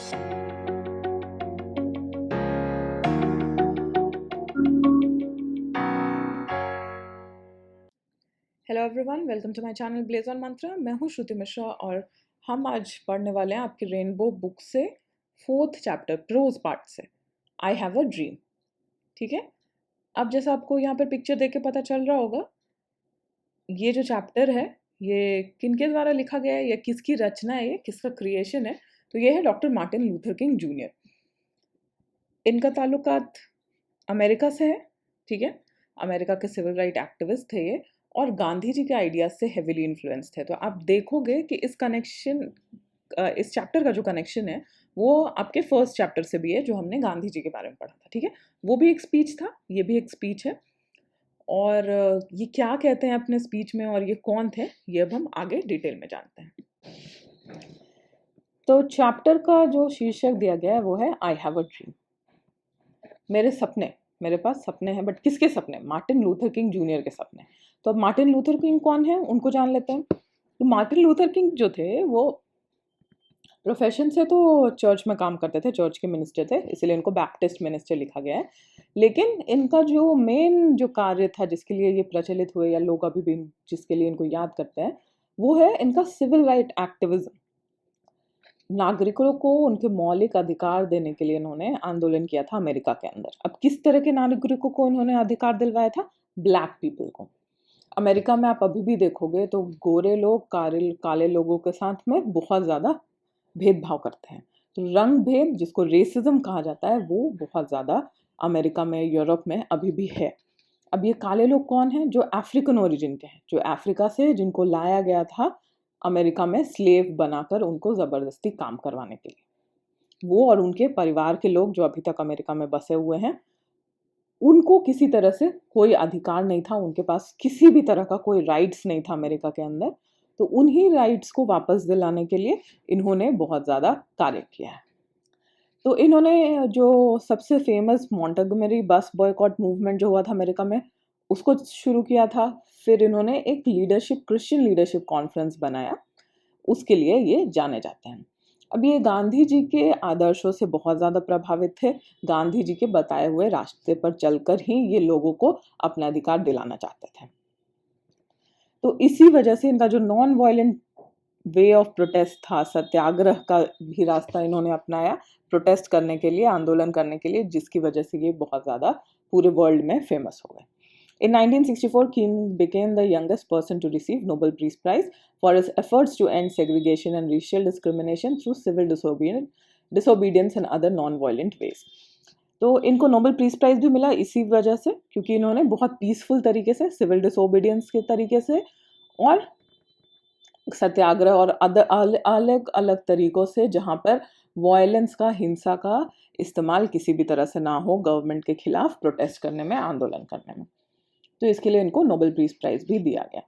Hello everyone, welcome to my channel blaze on Mantra. मैं हूँ श्रुति मिश्रा और हम आज पढ़ने वाले हैं आपकी रेनबो बुक से 4th चैप्टर प्रोज पार्ट से आई हैव अ ड्रीम। ठीक है, अब जैसा आपको यहाँ पर पिक्चर देख के पता चल रहा होगा, ये जो चैप्टर है ये किनके द्वारा लिखा गया है या किसकी रचना है, ये किसका क्रिएशन है? तो ये है doctor Martin Luther king junior. इनका ताल्लुकात अमेरिका से है। ठीक है, अमेरिका के सिविल राइट एक्टिविस्ट थे ये और गांधी जी के आइडियाज से हेविली इन्फ्लुएंस थे। तो आप देखोगे कि इस चैप्टर का जो कनेक्शन है वो आपके फर्स्ट चैप्टर से भी है जो हमने गांधी जी के बारे में पढ़ा था। ठीक है, वो भी एक स्पीच था, ये भी एक स्पीच है। और ये क्या कहते हैं अपने स्पीच में और ये कौन थे, ये अब हम आगे डिटेल में जानते हैं। तो चैप्टर का जो शीर्षक दिया गया है वो है आई हैव अ ड्रीम। मेरे सपने, मेरे पास सपने हैं, बट किसके सपने? मार्टिन लूथर किंग जूनियर के सपने। तो अब मार्टिन लूथर किंग कौन है, उनको जान लेते हैं। तो मार्टिन लूथर किंग जो थे वो प्रोफेशन से तो चर्च में काम करते थे, चर्च के मिनिस्टर थे, इसलिए इनको बैप्टिस्ट मिनिस्टर लिखा गया है। लेकिन इनका जो मेन जो कार्य था जिसके लिए ये प्रचलित हुए या लोग अभी भी जिसके लिए इनको याद करते हैं वो है इनका सिविल राइट एक्टिविज्म। नागरिकों को उनके मौलिक अधिकार देने के लिए इन्होंने आंदोलन किया था अमेरिका के अंदर। अब किस तरह के नागरिकों को इन्होंने अधिकार दिलवाया था? ब्लैक पीपल को। अमेरिका में आप अभी भी देखोगे तो गोरे लोग काले लोगों के साथ में बहुत ज़्यादा भेदभाव करते हैं। तो रंग भेद, जिसको रेसिज्म कहा जाता है, वो बहुत ज़्यादा अमेरिका में, यूरोप में अभी भी है। अब ये काले लोग कौन हैं? जो अफ्रीकन ओरिजिन के हैं, जो अफ्रीका से, जिनको लाया गया था अमेरिका में स्लेव बनाकर उनको ज़बरदस्ती काम करवाने के लिए। वो और उनके परिवार के लोग जो अभी तक अमेरिका में बसे हुए हैं, उनको किसी तरह से कोई अधिकार नहीं था, उनके पास किसी भी तरह का कोई राइट्स नहीं था अमेरिका के अंदर। तो उन्हीं राइट्स को वापस दिलाने के लिए इन्होंने बहुत ज़्यादा कार्य किया है। तो इन्होंने जो सबसे फेमस मॉन्टेगोमरी बस बॉयकॉट मूवमेंट जो हुआ था अमेरिका में, उसको शुरू किया था। फिर इन्होंने एक क्रिश्चियन लीडरशिप कॉन्फ्रेंस बनाया, उसके लिए ये जाने जाते हैं। अब ये गांधी जी के आदर्शों से बहुत ज़्यादा प्रभावित थे। गांधी जी के बताए हुए रास्ते पर चलकर ही ये लोगों को अपना अधिकार दिलाना चाहते थे। तो इसी वजह से इनका जो non violent way of protest था, सत्याग्रह का भी रास्ता इन्होंने अपनाया प्रोटेस्ट करने के लिए, आंदोलन करने के लिए, जिसकी वजह से ये बहुत ज़्यादा पूरे वर्ल्ड में फेमस हो गए। In 1964, King became the youngest person to receive Nobel Peace Prize for his efforts to end segregation and racial discrimination through civil disobedience and other non-violent ways. तो इनको नोबेल पीस प्राइज भी मिला इसी वजह से, क्योंकि इन्होंने बहुत पीसफुल तरीके से, सिविल डिसोबीडियंस के तरीके से और सत्याग्रह और अलग अलग तरीकों से, जहाँ पर वायलेंस का, हिंसा का इस्तेमाल किसी भी तरह से ना हो, गवर्नमेंट के खिलाफ प्रोटेस्ट करने में, आंदोलन करने में। तो इसके लिए इनको नोबेल पीस प्राइज भी दिया गया।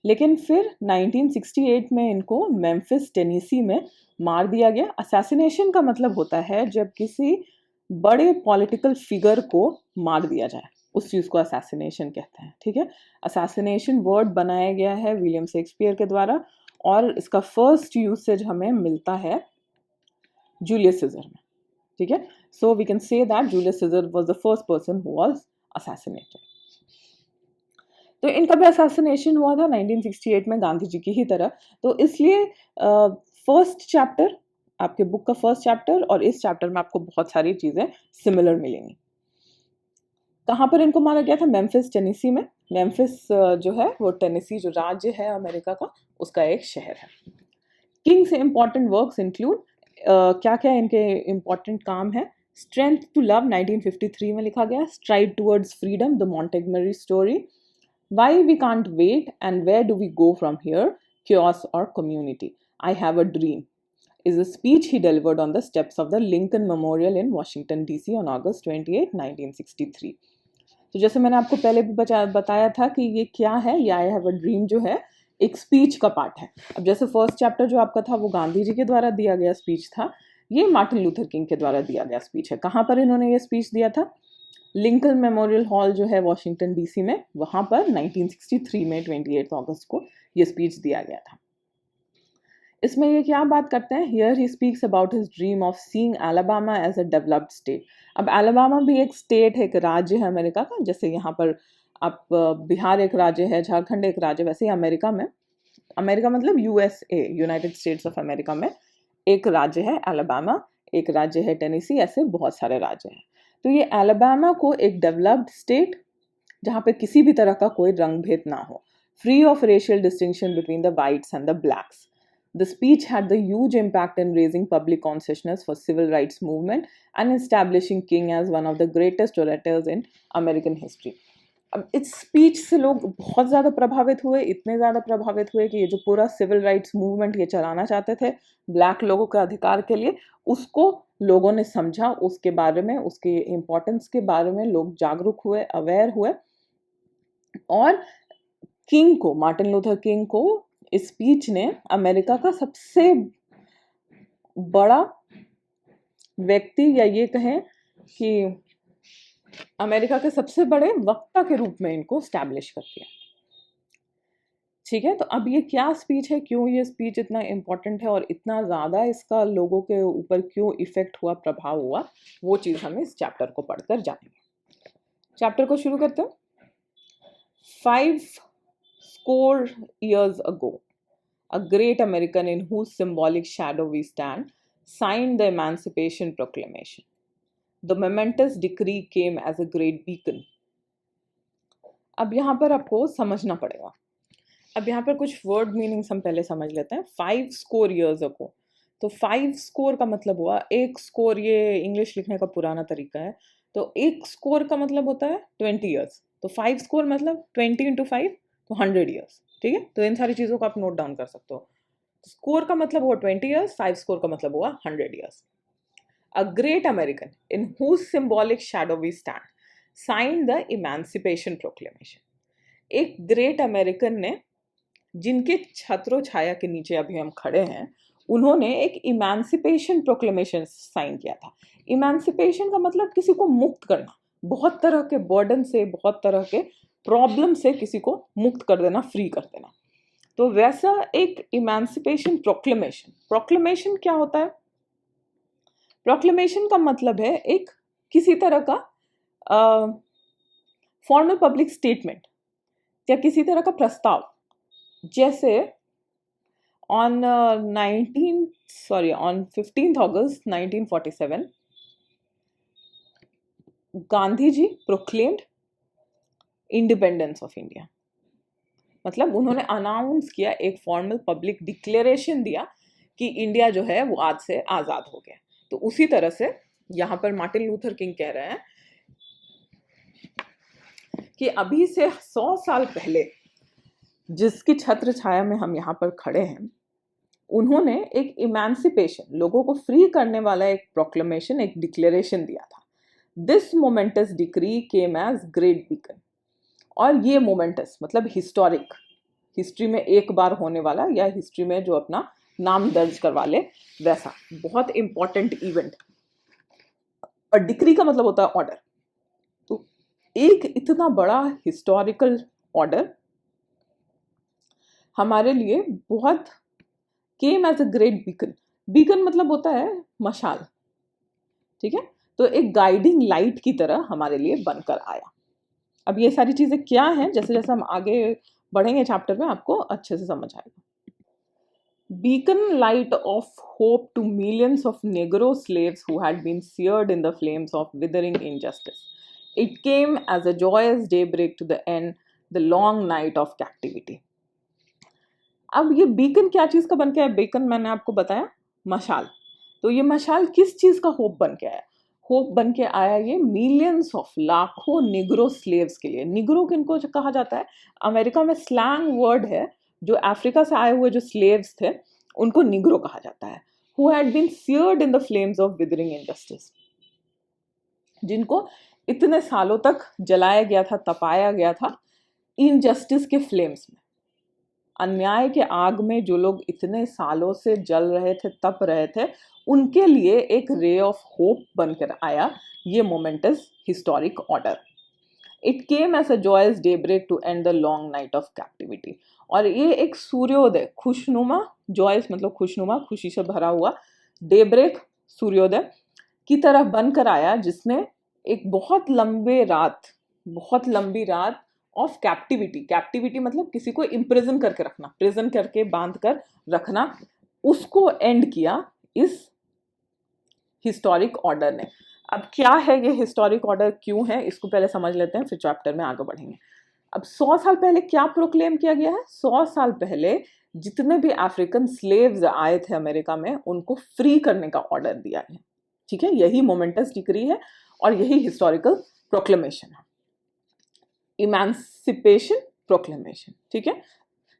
लेकिन फिर 1968 में इनको मेम्फिस टेनेसी में मार दिया गया। असैसिनेशन का मतलब होता है जब किसी बड़े पॉलिटिकल फिगर को मार दिया जाए, उस चीज़ को असैसिनेशन कहते हैं। ठीक है, असैसिनेशन वर्ड बनाया गया है विलियम शेक्सपियर के द्वारा और इसका फर्स्ट यूसेज हमें मिलता है जूलियस सीजर में। ठीक है, so we can say that Julius Caesar was the first person who was assassinated। तो इनका भी असैसिनेशन हुआ था 1968 में, गांधी जी की ही तरह। तो इसलिए फर्स्ट चैप्टर, आपके बुक का फर्स्ट चैप्टर और इस चैप्टर में आपको बहुत सारी चीजें सिमिलर मिलेंगी। कहाँ पर इनको मारा गया था? मेम्फिस टेनेसी में। मेम्फिस जो है वो टेनेसी जो राज्य है अमेरिका का, उसका एक शहर है। किंग से इंपॉर्टेंट वर्क्स इंक्लूड, क्या क्या इनके इंपॉर्टेंट काम है? स्ट्रेंथ टू लव 1953 में लिखा गया। Stride towards freedom, the Montgomery story, why we can't wait and where do we go from here, chaos or community, I have a dream is a speech he delivered on the steps of the Lincoln Memorial in Washington DC on August 28, 1963। तो जैसे मैंने आपको पहले भी बताया था कि ये क्या है, ये आई हैव अ ड्रीम जो है एक स्पीच का पार्ट है। अब जैसे फर्स्ट चैप्टर जो आपका था वो गांधी जी के द्वारा दिया गया स्पीच था, ये मार्टिन लूथर किंग के द्वारा दिया गया स्पीच है। कहाँ पर इन्होंने ये स्पीच दिया था? लिंकन मेमोरियल हॉल जो है वॉशिंगटन डीसी में, वहाँ पर 1963 में 28 अगस्त को ये स्पीच दिया गया था। इसमें ये क्या बात करते हैं, here he speaks about his dream of seeing Alabama as a developed state. अब अलाबामा भी एक स्टेट है, एक राज्य है अमेरिका का, जैसे यहाँ पर आप बिहार एक राज्य है, झारखंड एक राज्य, वैसे ही अमेरिका में, अमेरिका मतलब USA, United states of America में एक राज्य है अलाबामा, एक राज्य है टेनेसी, ऐसे बहुत सारे राज्य हैं। तो ये अलाबामा को एक डेवलप्ड स्टेट, जहाँ पे किसी भी तरह का कोई रंग भेद ना हो, free of racial distinction between the whites and the blacks. The speech had the huge impact in raising public consciousness for civil rights movement and establishing King as one of the greatest orators in American history. अब इस speech से लोग बहुत ज़्यादा प्रभावित हुए, इतने ज़्यादा प्रभावित हुए कि ये जो पूरा सिविल राइट्स मूवमेंट ये चलाना चाहते थे ब्लैक लोगों के अधिकार के लिए, उसको लोगों ने समझा, उसके बारे में, उसके इम्पोर्टेंस के बारे में लोग जागरूक हुए, अवेयर हुए, और किंग को, मार्टिन लूथर किंग को इस स्पीच ने अमेरिका का सबसे बड़ा व्यक्ति, या ये कहें कि अमेरिका के सबसे बड़े वक्ता के रूप में इनको स्टैब्लिश कर दिया। ठीक है, तो अब ये क्या स्पीच है, क्यों ये स्पीच इतना इम्पोर्टेंट है और इतना ज़्यादा इसका लोगों के ऊपर क्यों इफेक्ट हुआ, प्रभाव हुआ, वो चीज़ हम इस चैप्टर को पढ़कर जानेंगे। चैप्टर को शुरू करते हैं। 5 years ago, a great American in whose symbolic shadow we stand signed the Emancipation Proclamation. The momentous decree came as a great beacon. अब यहाँ पर आपको समझना पड़ेगा। अब यहाँ पर कुछ वर्ड मीनिंग्स हम पहले समझ लेते हैं। 5 years ago, तो 5 का मतलब हुआ, एक स्कोर ये इंग्लिश लिखने का पुराना तरीका है, तो एक स्कोर का मतलब होता है 20 years, तो 5 मतलब 20 into 5 तो 100 years। ठीक है, तो इन सारी चीज़ों को आप नोट डाउन कर सकते हो। स्कोर का मतलब हुआ 20 years, 5 का मतलब हुआ 100 years। A great American in whose symbolic shadow we stand signed the Emancipation Proclamation. एक ग्रेट अमेरिकन ने, जिनके छत्रो छाया के नीचे अभी हम खड़े हैं, उन्होंने एक इमेंसिपेशन प्रोक्लेमेशन साइन किया था। इमेंसिपेशन का मतलब किसी को मुक्त करना, बहुत तरह के बर्डन से, बहुत तरह के प्रॉब्लम से किसी को मुक्त कर देना, फ्री कर देना। तो वैसा एक इमेंसिपेशन प्रोक्लेमेशन। प्रोक्लेमेशन क्या होता है? प्रोक्लेमेशन का मतलब है एक किसी तरह का फॉर्मल पब्लिक स्टेटमेंट या किसी तरह का प्रस्ताव। जैसे on 15th August 1947 Gandhi ji proclaimed independence of India, मतलब उन्होंने अनाउंस किया, एक फॉर्मल पब्लिक डिक्लेरेशन दिया कि इंडिया जो है वो आज से आज़ाद हो गया। तो उसी तरह से यहाँ पर मार्टिन लूथर किंग कह रहे हैं कि अभी से 100 साल पहले जिसकी छत्र छाया में हम यहाँ पर खड़े हैं, उन्होंने एक इमेंसिपेशन, लोगों को फ्री करने वाला एक प्रोक्लेमेशन, एक डिक्लेरेशन दिया था। This momentous decree came as great beacon. और ये मोमेंटस मतलब हिस्टोरिक, हिस्ट्री में एक बार होने वाला, या हिस्ट्री में जो अपना नाम दर्ज करवा ले, वैसा बहुत इंपॉर्टेंट इवेंट। और डिक्री का मतलब होता है ऑर्डर। तो एक इतना बड़ा हिस्टोरिकल ऑर्डर हमारे लिए बहुत came as a great beacon. Beacon मतलब होता है मशाल। ठीक है, तो एक गाइडिंग लाइट की तरह हमारे लिए बनकर आया। अब ये सारी चीजें क्या हैं, जैसे जैसे हम आगे बढ़ेंगे चैप्टर में आपको अच्छे से समझ आएगा। Beacon light of hope to millions of Negro slaves who had been seared in the flames of withering injustice. It came as a joyous daybreak to the end the long night of captivity. अब ये beacon क्या चीज का बन के आया? Beacon मैंने आपको बताया मशाल। तो ये मशाल किस चीज का होप बन के आया? होप बन के आया ये मिलियंस ऑफ, लाखों निग्रो स्लेव्स के लिए। निग्रो किनको कहा जाता है? अमेरिका में स्लैंग वर्ड है, जो अफ्रीका से आए हुए जो स्लेव्स थे उनको निग्रो कहा जाता है। Who had been seared in the flames of withering injustice, जिनको इतने सालों तक जलाया गया था, तपाया गया था इनजस्टिस के फ्लेम्स में। अन्याय के आग में जो लोग इतने सालों से जल रहे थे, तप रहे थे, उनके लिए एक रे ऑफ होप बनकर आया ये momentous historic order. It came as a joyous daybreak to end the long night of captivity. और ये एक सूर्योदय, खुशनुमा, जॉयस मतलब खुशनुमा, खुशी से भरा हुआ, डेब्रेक सूर्योदय की तरफ बनकर आया, जिसने एक बहुत लंबी रात ऑफ कैप्टिविटी, कैप्टिविटी मतलब किसी को इम्प्रिजन करके रखना, प्रिजन करके बांध कर रखना, उसको एंड किया इस हिस्टोरिक ऑर्डर ने। अब क्या है ये हिस्टोरिक ऑर्डर, क्यों है, इसको पहले समझ लेते हैं, फिर चैप्टर में आगे बढ़ेंगे। अब 100 साल पहले क्या प्रोक्लेम किया गया है? 100 साल पहले जितने भी अफ्रीकन स्लेव्स आए थे अमेरिका में, उनको फ्री करने का ऑर्डर दिया है। ठीक है, यही मोमेंटस डिक्री है और यही हिस्टोरिकल प्रोक्लेमेशन है, इमांसिपेशन प्रोक्लेमेशन। ठीक है,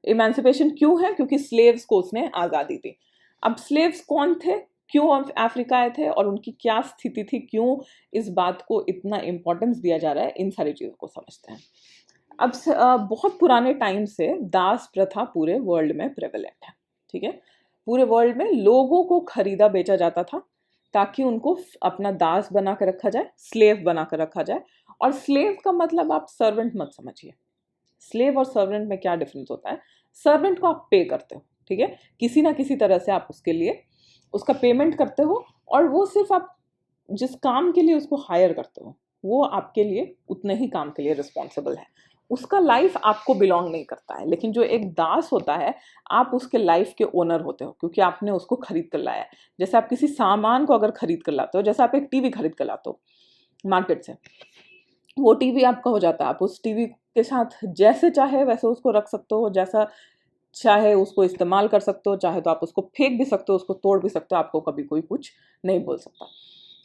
इमांसिपेशन क्यों है? क्योंकि स्लेव्स को उसने आज़ादी दी। अब स्लेव्स कौन थे, क्यों अफ्रीका आए थे और उनकी क्या स्थिति थी, क्यों इस बात को इतना इंपॉर्टेंस दिया जा रहा है, इन सारी चीज़ों को समझते हैं। अब बहुत पुराने टाइम से दास प्रथा पूरे वर्ल्ड में प्रेवलेंट है। ठीक है, पूरे वर्ल्ड में लोगों को खरीदा बेचा जाता था ताकि उनको अपना दास बना कर रखा जाए, स्लेव बना कर रखा जाए। और स्लेव का मतलब आप सर्वेंट मत समझिए। स्लेव और सर्वेंट में क्या डिफरेंस होता है? सर्वेंट को आप पे करते हो, ठीक है, किसी ना किसी तरह से आप उसके लिए उसका पेमेंट करते हो, और वो सिर्फ आप जिस काम के लिए उसको हायर करते हो वो आपके लिए उतने ही काम के लिए रिस्पॉन्सिबल है। उसका लाइफ आपको बिलोंग नहीं करता है। लेकिन जो एक दास होता है, आप उसके लाइफ के ओनर होते हो, क्योंकि आपने उसको खरीद कर लाया है। जैसे आप किसी सामान को अगर खरीद कर लाते हो, जैसे आप एक टीवी खरीद कर लाते हो मार्केट से, वो टीवी आपका हो जाता है। आप उस टीवी के साथ जैसे चाहे वैसे उसको रख सकते हो, जैसा चाहे उसको इस्तेमाल कर सकते हो, चाहे तो आप उसको फेंक भी सकते हो, उसको तोड़ भी सकते हो, आपको कभी कोई कुछ नहीं बोल सकता।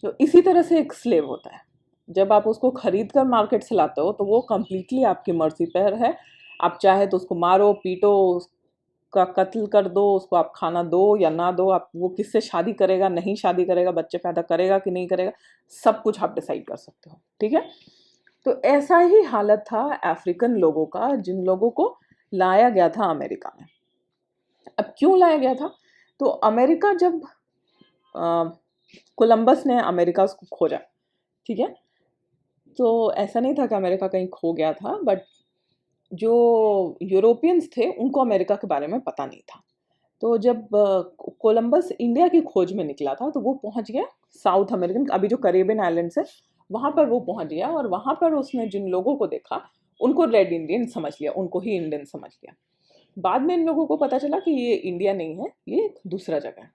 तो इसी तरह से एक स्लेव होता है। जब आप उसको खरीद कर मार्केट से लाते हो तो वो कंप्लीटली आपकी मर्जी पर है। आप चाहे तो उसको मारो, पीटो, उसका कत्ल कर दो, उसको आप खाना दो या ना दो, आप वो किससे शादी करेगा, नहीं शादी करेगा, बच्चे पैदा करेगा कि नहीं करेगा, सब कुछ आप डिसाइड कर सकते हो। ठीक है, तो ऐसा ही हालत था अफ्रीकन लोगों का, जिन लोगों को लाया गया था अमेरिका में। अब क्यों लाया गया था? तो अमेरिका जब कोलंबस ने अमेरिका को खोजा, ठीक है, तो ऐसा नहीं था कि अमेरिका कहीं खो गया था, बट जो यूरोपियंस थे उनको अमेरिका के बारे में पता नहीं था। तो जब कोलंबस इंडिया की खोज में निकला था तो वो पहुंच गया साउथ अमेरिकन, अभी जो करेबियन आइलैंड्स है वहाँ पर वो पहुंच गया, और वहाँ पर उसने जिन लोगों को देखा उनको रेड इंडियन समझ लिया, उनको ही इंडियन समझ लिया। बाद में इन लोगों को पता चला कि ये इंडिया नहीं है, ये एक दूसरा जगह है।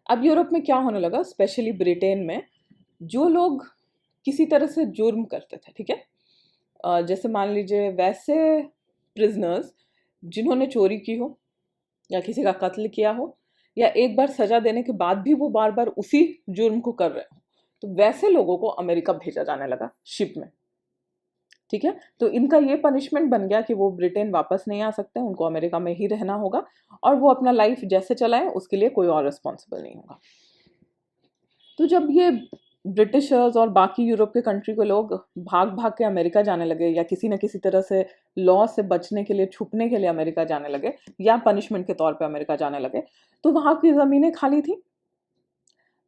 अब यूरोप में क्या होने लगा, स्पेशली ब्रिटेन में, जो लोग किसी तरह से जुर्म करते थे, ठीक है, जैसे मान लीजिए वैसे प्रिजनर्स जिन्होंने चोरी की हो या किसी का कत्ल किया हो, या एक बार सजा देने के बाद भी वो बार बार उसी जुर्म को कर रहे हो, तो वैसे लोगों को अमेरिका भेजा जाने लगा शिप में। ठीक है, तो इनका ये पनिशमेंट बन गया कि वो ब्रिटेन वापस नहीं आ सकते, उनको अमेरिका में ही रहना होगा, और वो अपना लाइफ जैसे चलाएं उसके लिए कोई और रिस्पॉन्सिबल नहीं होगा। तो जब ये ब्रिटिशर्स और बाकी यूरोप के कंट्री के लोग भाग भाग के अमेरिका जाने लगे, या किसी न किसी तरह से लॉ से बचने के लिए, छुपने के लिए अमेरिका जाने लगे, या पनिशमेंट के तौर पे अमेरिका जाने लगे, तो वहाँ की ज़मीनें खाली थी,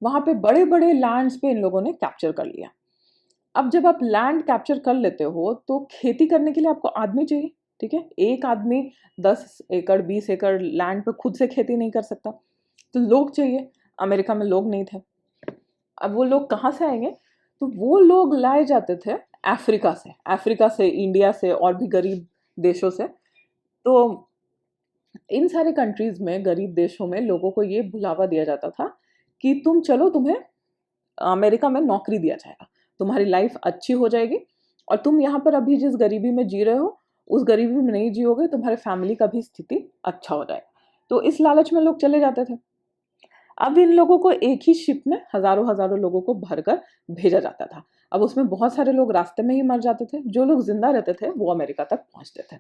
वहाँ पे बड़े बड़े लैंड्स पे इन लोगों ने कैप्चर कर लिया। अब जब आप लैंड कैप्चर कर लेते हो तो खेती करने के लिए आपको आदमी चाहिए, ठीक है, एक आदमी 10 एकड़ 20 एकड़ लैंड पे खुद से खेती नहीं कर सकता, तो लोग चाहिए। अमेरिका में लोग नहीं थे। अब वो लोग कहाँ से आएंगे? तो वो लोग लाए जाते थे अफ्रीका से, इंडिया से, और भी गरीब देशों से। तो इन सारे कंट्रीज में, गरीब देशों में, लोगों को ये बुलावा दिया जाता था कि तुम चलो, तुम्हें अमेरिका में नौकरी दिया जाएगा, तुम्हारी लाइफ अच्छी हो जाएगी, और तुम यहाँ पर अभी जिस गरीबी में जी रहे हो उस गरीबी में नहीं जियोगे, तुम्हारे फैमिली का भी स्थिति अच्छा हो जाएगा। तो इस लालच में लोग चले जाते थे। अब इन लोगों को एक ही शिप में हजारों हजारों लोगों को भरकर भेजा जाता था। अब उसमें बहुत सारे लोग रास्ते में ही मर जाते थे, जो लोग जिंदा रहते थे वो अमेरिका तक पहुंचते थे।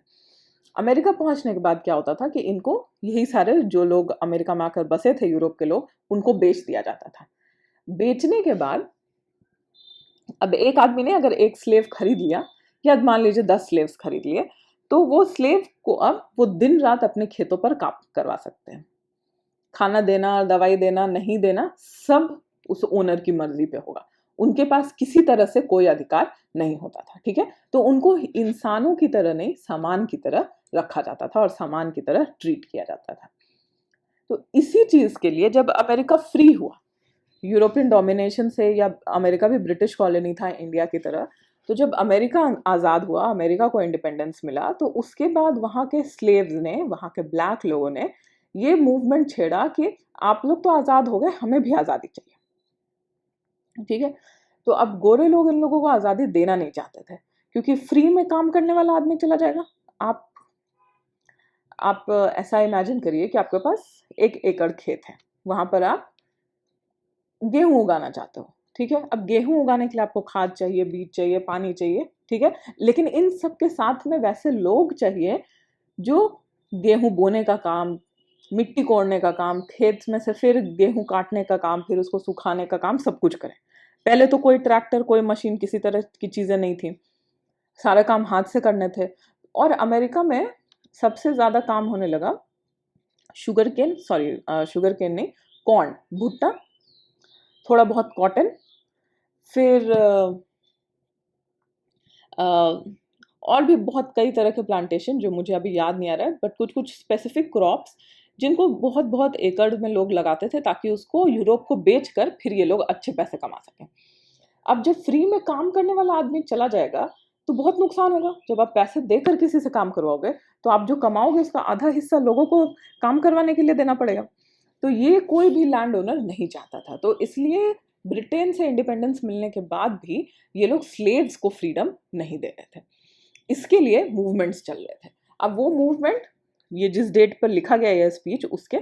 अमेरिका पहुंचने के बाद क्या होता था कि इनको, यही सारे जो लोग अमेरिका में आकर बसे थे यूरोप के लोग, उनको बेच दिया जाता था। बेचने के बाद अब एक आदमी ने अगर एक स्लेव खरीद लिया, या मान लीजिए 10 स्लेव्स खरीद लिए, तो वो स्लेव को अब वो दिन रात अपने खेतों पर काम करवा सकते हैं। खाना देना, दवाई देना, नहीं देना, सब उस ओनर की मर्जी पे होगा। उनके पास किसी तरह से कोई अधिकार नहीं होता था। ठीक है, तो उनको इंसानों की तरह नहीं, सामान की तरह रखा जाता था और सामान की तरह ट्रीट किया जाता था। तो इसी चीज के लिए जब अमेरिका फ्री हुआ यूरोपियन डोमिनेशन से, या अमेरिका भी ब्रिटिश कॉलोनी था इंडिया की तरह, तो जब अमेरिका आज़ाद हुआ, अमेरिका को इंडिपेंडेंस मिला, तो उसके बाद वहाँ के स्लेव्स ने, वहाँ के ब्लैक लोगों ने ये मूवमेंट छेड़ा कि आप लोग तो आज़ाद हो गए, हमें भी आज़ादी चाहिए। ठीक है, तो अब गोरे लोग इन लोगों को आज़ादी देना नहीं चाहते थे, क्योंकि फ्री में काम करने वाला आदमी चला जाएगा। आप ऐसा इमेजिन करिए कि आपके पास 1 एकड़ खेत है, वहां पर आप गेहूं उगाना चाहते हो। ठीक है, अब गेहूं उगाने के लिए आपको खाद चाहिए, बीज चाहिए, पानी चाहिए। ठीक है, लेकिन इन सब के साथ में वैसे लोग चाहिए जो गेहूं बोने का काम, मिट्टी कोड़ने का काम, खेत में से फिर गेहूं काटने का काम, फिर उसको सुखाने का काम, सब कुछ करें। पहले तो कोई ट्रैक्टर, कोई मशीन, किसी तरह की चीजें नहीं थी, सारे काम हाथ से करने थे। और अमेरिका में सबसे ज्यादा काम होने लगा शुगर केन नहीं, कॉर्न, भुट्टा, थोड़ा बहुत कॉटन, फिर और भी बहुत कई तरह के प्लांटेशन जो मुझे अभी याद नहीं आ रहा है, बट कुछ कुछ स्पेसिफिक क्रॉप्स जिनको बहुत बहुत एकड़ में लोग लगाते थे, ताकि उसको यूरोप को बेचकर फिर ये लोग अच्छे पैसे कमा सकें। अब जब फ्री में काम करने वाला आदमी चला जाएगा तो बहुत नुकसान होगा। जब आप पैसे देकर किसी से काम करवाओगे तो आप जो कमाओगे उसका आधा हिस्सा लोगों को काम करवाने के लिए देना पड़ेगा। तो ये कोई भी लैंड ओनर नहीं चाहता था। तो इसलिए ब्रिटेन से इंडिपेंडेंस मिलने के बाद भी ये लोग स्लेव्स को फ्रीडम नहीं दे रहे थे। इसके लिए मूवमेंट्स चल रहे थे। अब वो मूवमेंट, ये जिस डेट पर लिखा गया यह स्पीच, उसके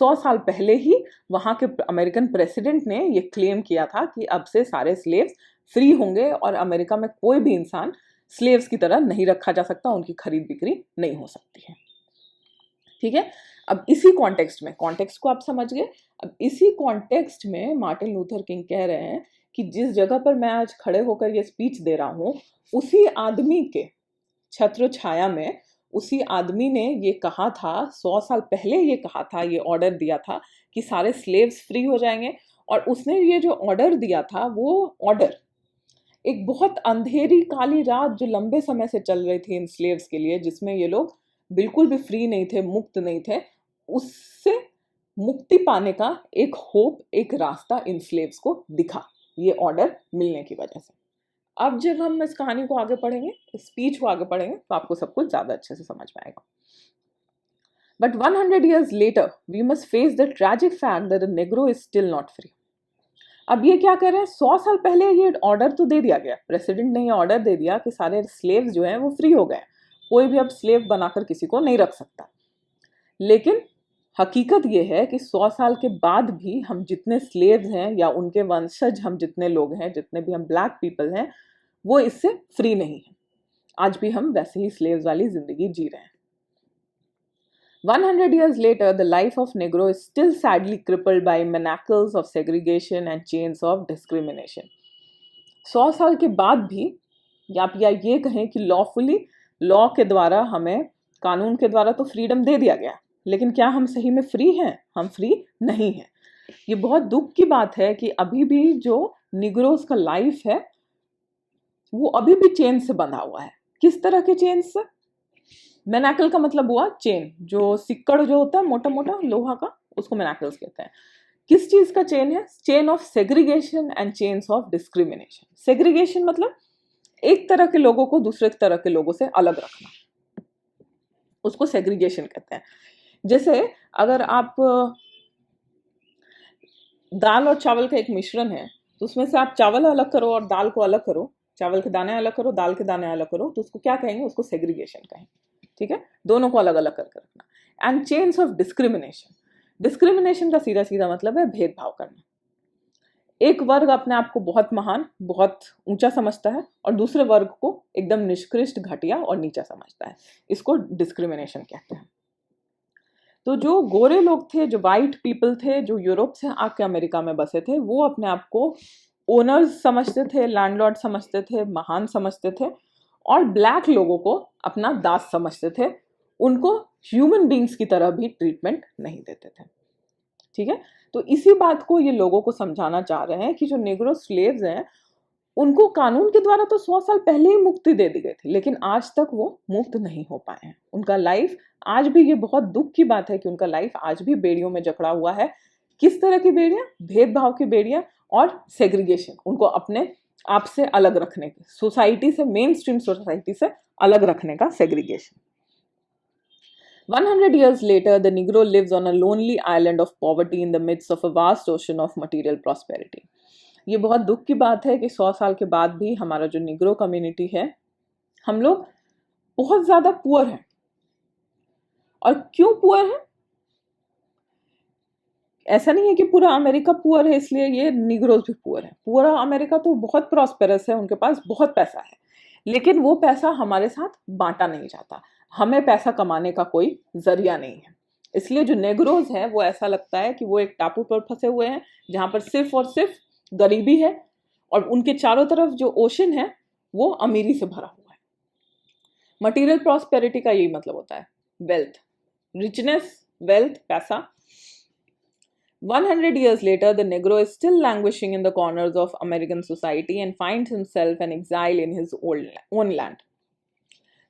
100 साल पहले ही वहाँ के अमेरिकन प्रेसिडेंट ने ये क्लेम किया था कि अब से सारे स्लेव्स फ्री होंगे और अमेरिका में कोई भी इंसान स्लेव्स की तरह नहीं रखा जा सकता, उनकी खरीद बिक्री नहीं हो सकती है। ठीक है, अब इसी कॉन्टेक्स्ट में, कॉन्टेक्स्ट को आप समझ गए, अब इसी कॉन्टेक्स्ट में मार्टिन लूथर किंग कह रहे हैं कि जिस जगह पर मैं आज खड़े होकर ये स्पीच दे रहा हूँ, उसी आदमी के छत्र छाया में उसी आदमी ने ये कहा था, 100 साल पहले ये कहा था, ये ऑर्डर दिया था कि सारे स्लेव्स फ्री हो जाएंगे। और उसने ये जो ऑर्डर दिया था, वो ऑर्डर एक बहुत अंधेरी काली रात जो लंबे समय से चल रही थी इन स्लेव्स के लिए, जिसमें ये लोग बिल्कुल भी फ्री नहीं थे, मुक्त नहीं थे, उससे मुक्ति पाने का एक होप, एक रास्ता इन स्लेव्स को दिखा, ये ऑर्डर मिलने की वजह से। अब जब हम इस कहानी को आगे पढ़ेंगे, इस स्पीच को आगे पढ़ेंगे, तो आपको सब कुछ ज्यादा अच्छे से समझ में आएगा। But 100 years later, we must face the tragic fact that the Negro is still not free. अब ये क्या कर रहे हैं, 100 साल पहले ये ऑर्डर तो दे दिया गया, प्रेसिडेंट ने ये ऑर्डर दे दिया कि सारे स्लेव्स जो हैं वो फ्री हो गए, कोई भी अब स्लेव बनाकर किसी को नहीं रख सकता। लेकिन हकीकत ये है कि 100 साल के बाद भी हम जितने स्लेव्स हैं या उनके वंशज हम जितने लोग हैं, जितने भी हम ब्लैक पीपल हैं, वो इससे फ्री नहीं है। आज भी हम वैसे ही स्लेव्स वाली जिंदगी जी रहे हैं। 100 years later, the life of Negro is still sadly crippled by manacles of segregation and chains of discrimination. 100 साल के बाद भी आप या ये कहें कि लॉफुली, लॉ के द्वारा, हमें कानून के द्वारा तो फ्रीडम दे दिया गया, लेकिन क्या हम सही में फ्री हैं? हम फ्री नहीं हैं। ये बहुत दुख की बात है कि अभी भी जो निग्रोस का लाइफ है वो अभी भी चेन से बंधा हुआ है। किस तरह के चेन से? मैनाकल का मतलब हुआ चेन, जो सिक्कड़ जो होता है मोटा मोटा लोहा का, उसको मैनाकल्स कहते हैं। किस चीज का चेन है? Chain of segregation and chains of discrimination. Segregation मतलब एक तरह के लोगों को दूसरे तरह के लोगों से अलग रखना, उसको सेग्रीगेशन कहते हैं। जैसे अगर आप दाल और चावल का एक मिश्रण है, तो उसमें से आप चावल अलग करो और दाल को अलग करो, चावल के दाने अलग करो, दाल के दाने अलग करो, तो उसको क्या कहेंगे? उसको सेग्रीगेशन कहेंगे। ठीक है, दोनों को अलग अलग करके रखना। And chains of discrimination, discrimination का सीधा सीधा मतलब है भेदभाव करना। एक वर्ग अपने आप को बहुत महान, बहुत ऊंचा समझता है और दूसरे वर्ग को एकदम निष्कृष्ट, घटिया और नीचा समझता है, इसको डिस्क्रिमिनेशन कहते हैं। तो जो गोरे लोग थे, जो वाइट पीपल थे, जो यूरोप से आके अमेरिका में बसे थे, वो अपने आप को ओनर्स समझते थे, लैंडलॉर्ड समझते थे, महान समझते थे, और ब्लैक लोगों को अपना दास समझते थे, उनको ह्यूमन बींग्स की तरह भी ट्रीटमेंट नहीं देते थे। ठीक है, तो इसी बात को ये लोगों को समझाना चाह रहे हैं कि जो नेग्रो स्लेव्स हैं उनको कानून के द्वारा तो 100 साल पहले ही मुक्ति दे दी गई थी, लेकिन आज तक वो मुक्त नहीं हो पाए हैं। उनका लाइफ आज भी, ये बहुत दुख की बात है कि उनका लाइफ आज भी बेड़ियों में जकड़ा हुआ है। किस तरह की बेड़ियां? भेदभाव की बेड़ियां और सेग्रीगेशन, उनको अपने आप से अलग रखने की, सोसाइटी से, मेन स्ट्रीम सोसाइटी से अलग रखने का segregation. 100 years later, the Negro lives on a lonely island of poverty in the midst of a vast ocean of material prosperity. ये बहुत दुख की बात है कि 100 साल के बाद भी हमारा जो निग्रो कम्युनिटी है, हम लोग बहुत ज्यादा पुअर हैं। और क्यों पुअर है? ऐसा नहीं है कि पूरा अमेरिका पुअर है इसलिए ये निग्रोज भी पुअर है। पूरा अमेरिका तो बहुत प्रॉस्पेरस है, उनके पास बहुत पैसा है, लेकिन वो पैसा हमारे साथ बांटा नहीं जाता। हमें पैसा कमाने का कोई जरिया नहीं है, इसलिए जो नेग्रोज है वो ऐसा लगता है कि वो एक टापू पर फंसे हुए हैं जहां पर सिर्फ और सिर्फ गरीबी है, और उनके चारों तरफ जो ओशन है वो अमीरी से भरा हुआ है। मटीरियल प्रॉस्पेरिटी का यही मतलब होता है, वेल्थ, रिचनेस, वेल्थ, पैसा। 100 years later, the Negro is still languishing in the corners of American society and finds himself an exile in his own land.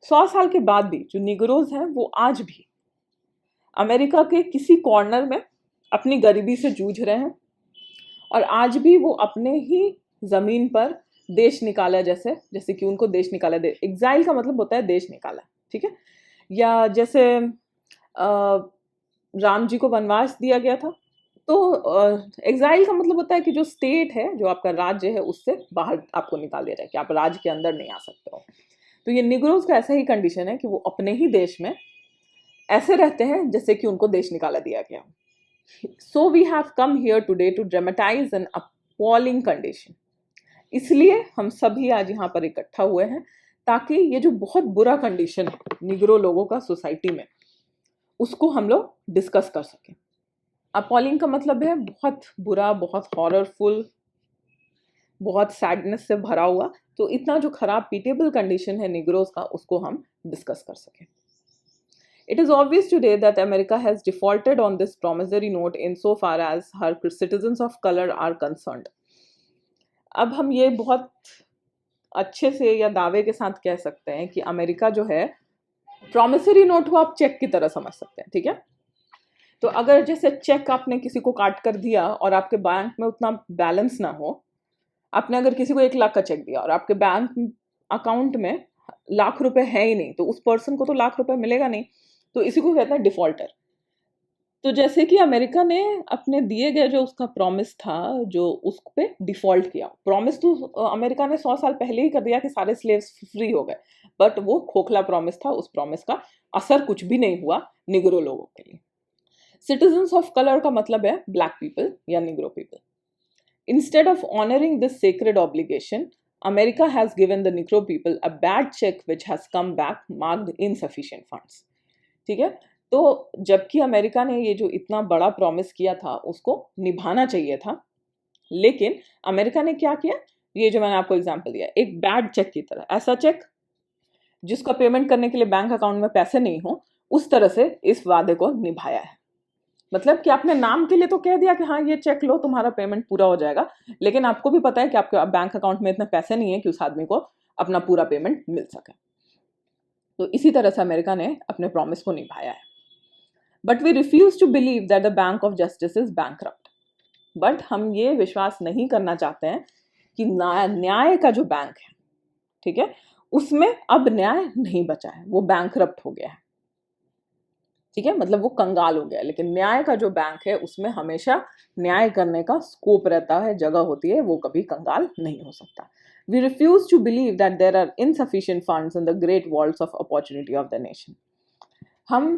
100 साल के बाद भी जो निग्रोज हैं वो आज भी अमेरिका के किसी कॉर्नर में अपनी गरीबी से जूझ रहे हैं, और आज भी वो अपने ही जमीन पर देश निकाला, जैसे कि उनको देश निकाला, एग्जाइल का मतलब होता है देश निकाला, ठीक है। या जैसे राम जी को वनवास दिया गया था, तो एग्जाइल का मतलब होता है कि जो स्टेट है, जो आपका राज्य है, उससे बाहर आपको निकाल दिया जाए, कि आप राज्य के अंदर नहीं आ सकते हो। तो ये निग्रोज का ऐसा ही कंडीशन है कि वो अपने ही देश में ऐसे रहते हैं जैसे कि उनको देश निकाला दिया गया। So we have come here today to dramatise an appalling condition. इसलिए हम सभी आज यहाँ पर इकट्ठा हुए हैं ताकि ये जो बहुत बुरा कंडीशन है निग्रो लोगों का सोसाइटी में, उसको हम लोग डिस्कस कर सकें। अपॉलिंग का मतलब है बहुत बुरा, बहुत हॉररफुल, बहुत सैडनेस से भरा हुआ। तो इतना जो खराब पीटेबल कंडीशन है निग्रोज का, उसको हम डिस्कस कर सकें। It is obvious today that America has defaulted on this promissory note insofar as her citizens of color are concerned. अब हम ये बहुत अच्छे से या दावे के साथ कह सकते हैं कि अमेरिका जो है, प्रॉमिसरी नोट को आप चेक की तरह समझ सकते हैं, ठीक है। तो अगर जैसे चेक आपने किसी को काट कर दिया और आपके बैंक में उतना बैलेंस ना हो, आपने अगर किसी को 1 लाख का चेक दिया और आपके बैंक अकाउंट में लाख रुपए है ही नहीं, तो उस पर्सन को तो लाख रुपए मिलेगा नहीं। तो इसी को कहते हैं डिफॉल्टर। तो जैसे कि अमेरिका ने अपने दिए गए जो उसका प्रॉमिस था, जो उस पे डिफॉल्ट किया। प्रॉमिस तो अमेरिका ने 100 साल पहले ही कर दिया कि सारे स्लेव्स फ्री हो गए, बट वो खोखला प्रॉमिस था, उस प्रॉमिस का असर कुछ भी नहीं हुआ निग्रो लोगों के लिए। सिटीजन्स ऑफ कलर का मतलब है black people or negro people. Instead of honouring this sacred obligation, America has given the negro people a bad cheque which has come back marked insufficient funds, ठीक है। तो जबकि अमेरिका ने ये जो इतना बड़ा प्रॉमिस किया था उसको निभाना चाहिए था, लेकिन अमेरिका ने क्या किया, ये जो मैंने आपको एग्जांपल दिया, एक बैड चेक की तरह, ऐसा चेक जिसका पेमेंट करने के लिए बैंक अकाउंट में पैसे नहीं हो, उस तरह से इस वादे को निभाया है। मतलब कि आपने नाम के लिए तो कह दिया कि हाँ ये चेक लो, तुम्हारा पेमेंट पूरा हो जाएगा, लेकिन आपको भी पता है कि आपके बैंक अकाउंट में इतने पैसे नहीं है कि उस आदमी को अपना पूरा पेमेंट मिल सके। तो इसी तरह से अमेरिका ने अपने प्रॉमिस को निभाया है। But we refuse to believe that the bank of justice is bankrupt. But हम ये विश्वास नहीं करना चाहते हैं कि न्याय का जो बैंक है, ठीक है, उसमें अब न्याय नहीं बचा है, वो बैंकरप्ट हो गया है, ठीक है, मतलब वो कंगाल हो गया है। लेकिन न्याय का जो बैंक है उसमें हमेशा न्याय करने का स्कोप रहता है, जगह होती है, वो कभी कंगाल नहीं हो सकता। We refuse to believe that there are insufficient funds in the great vaults of opportunity of the nation. हम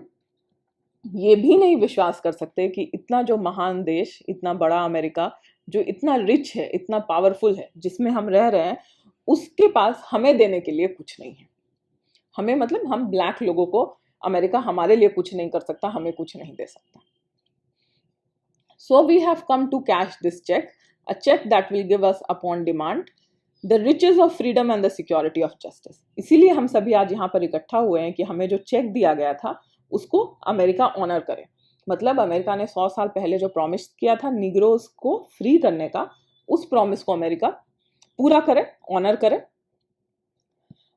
ये भी नहीं विश्वास कर सकते कि इतना जो महान देश, इतना बड़ा अमेरिका, जो इतना रिच है, इतना पावरफुल है, जिसमें हम रह रहे हैं, उसके पास हमें देने के लिए कुछ नहीं है। हमें मतलब हम ब्लैक लोगों को अमेरिका हमारे लिए कुछ नहीं कर सकता, हमें कुछ नहीं दे सकता। So we have come to cash this check, a check that will give us upon demand the riches of freedom and the security of justice. इसीलिए हम सभी आज यहाँ पर इकट्ठा हुए हैं कि हमें जो चेक दिया गया था उसको अमेरिका ऑनर करे। मतलब अमेरिका ने 100 साल पहले जो प्रॉमिस किया था निग्रोज को फ्री करने का, उस प्रॉमिस को अमेरिका पूरा करें, ऑनर करें,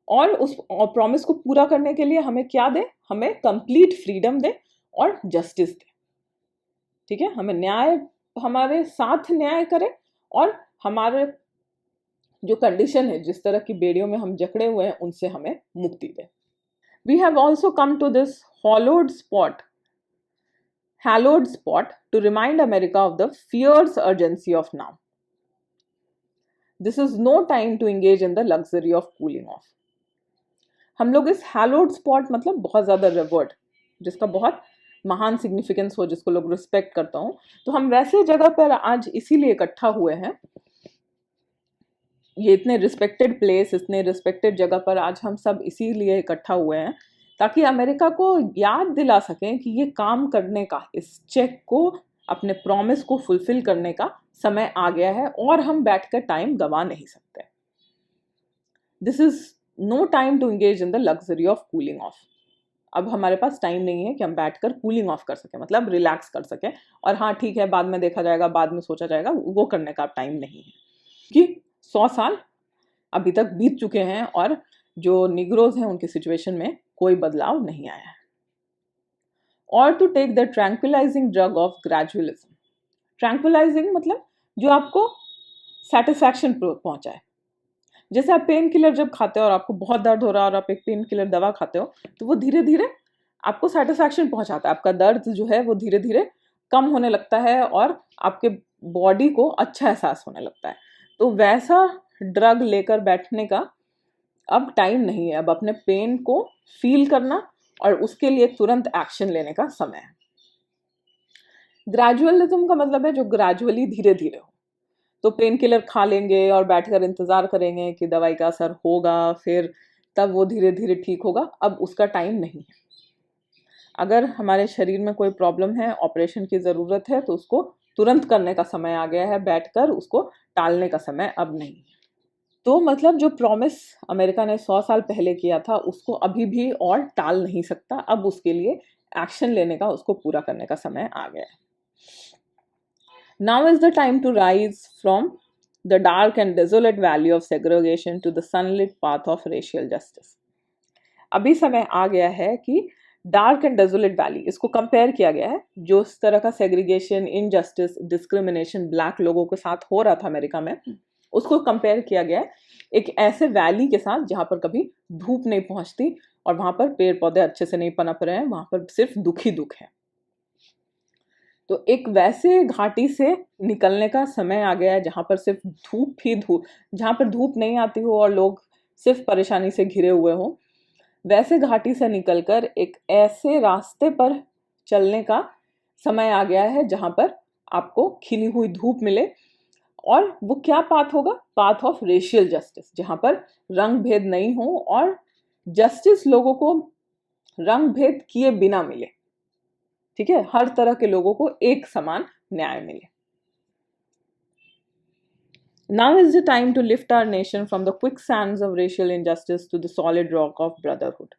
और उस प्रॉमिस को पूरा करने के लिए हमें क्या दे, हमें कंप्लीट फ्रीडम दे और जस्टिस दे। ठीक है, हमें न्याय, हमारे साथ न्याय करे, और हमारे जो कंडीशन है, जिस तरह की बेड़ियों में हम जकड़े हुए हैं, उनसे हमें मुक्ति दे। We have also come to this hallowed spot to remind America of the fierce urgency of now. This is no time to engage in the luxury of cooling off. हम लोग इस hallowed spot मतलब बहुत ज़्यादा revered, जिसका बहुत महान significance हो, जिसको लोग रिस्पेक्ट करता हूँ, तो हम वैसे जगह पर आज इसीलिए इकट्ठा हुए हैं, ये इतने रिस्पेक्टेड प्लेस, इतने रिस्पेक्टेड जगह पर आज हम सब इसीलिए इकट्ठा हुए हैं, ताकि अमेरिका को याद दिला सकें कि ये काम करने का, इस चेक को, अपने प्रॉमिस को फुलफिल करने का समय आ गया है, और हम बैठकर टाइम गंवा नहीं सकते। This is no time to engage in the luxury of cooling off. अब हमारे पास टाइम नहीं है कि हम बैठकर कूलिंग ऑफ कर सकें, मतलब रिलैक्स कर सकें, और हाँ ठीक है बाद में देखा जाएगा, बाद में सोचा जाएगा, वो करने का टाइम नहीं है। कि 100 साल अभी तक बीत चुके हैं और जो निग्रोज हैं उनकी सिचुएशन में कोई बदलाव नहीं आया है। और to take the tranquillising drug of gradualism. Tranquillising मतलब जो आपको सेटिस्फैक्शन पहुंचाए। जैसे आप पेन किलर जब खाते हो और आपको बहुत दर्द हो रहा है और आप एक पेन किलर दवा खाते हो, तो वो धीरे धीरे आपको सेटिस्फैक्शन पहुंचाता है, आपका दर्द जो है वो धीरे धीरे कम होने लगता है और आपके बॉडी को अच्छा एहसास होने लगता है। तो वैसा ड्रग लेकर बैठने का अब टाइम नहीं है, अब अपने पेन को फील करना और उसके लिए तुरंत एक्शन लेने का समय है। ग्रेजुअलिज्म का मतलब है जो ग्रेजुअली, धीरे धीरे हो। तो पेन किलर खा लेंगे और बैठकर इंतजार करेंगे कि दवाई का असर होगा, फिर तब वो धीरे धीरे ठीक होगा, अब उसका टाइम नहीं है। अगर हमारे शरीर में कोई प्रॉब्लम है, ऑपरेशन की ज़रूरत है, तो उसको तुरंत करने का समय आ गया है, बैठकर उसको टालने का समय अब नहीं है। तो मतलब जो प्रॉमिस अमेरिका ने 100 साल पहले किया था, उसको अभी भी और टाल नहीं सकता, अब उसके लिए एक्शन लेने का, उसको पूरा करने का समय आ गया है। Now is the time to rise from the dark and desolate valley of segregation to the sunlit path of racial justice. अभी समय आ गया है कि डार्क एंड डेजोलेट वैली, इसको कंपेयर किया गया है, जो इस तरह का सेग्रीगेशन, इनजस्टिस, डिस्क्रिमिनेशन ब्लैक लोगों के साथ हो रहा था अमेरिका में, उसको कंपेयर किया गया है एक ऐसे वैली के साथ जहां पर कभी धूप नहीं पहुंचती और वहां पर पेड़ पौधे अच्छे से नहीं पनप रहे हैं, वहां पर सिर्फ दुख ही दुख है। तो एक वैसे घाटी से निकलने का समय आ गया है जहां पर सिर्फ धूप ही धूप, जहां पर धूप नहीं आती हो और लोग सिर्फ परेशानी से घिरे हुए हों, वैसे घाटी से निकलकर एक ऐसे रास्ते पर चलने का समय आ गया है जहां पर आपको खिली हुई धूप मिले। और वो क्या पाथ होगा? पाथ ऑफ रेशियल जस्टिस, जहां पर रंग भेद नहीं हो और जस्टिस लोगों को रंग भेद किए बिना मिले। ठीक है, हर तरह के लोगों को एक समान न्याय मिले। Now is the time to lift our nation from the quicksands of racial injustice to the solid rock of brotherhood.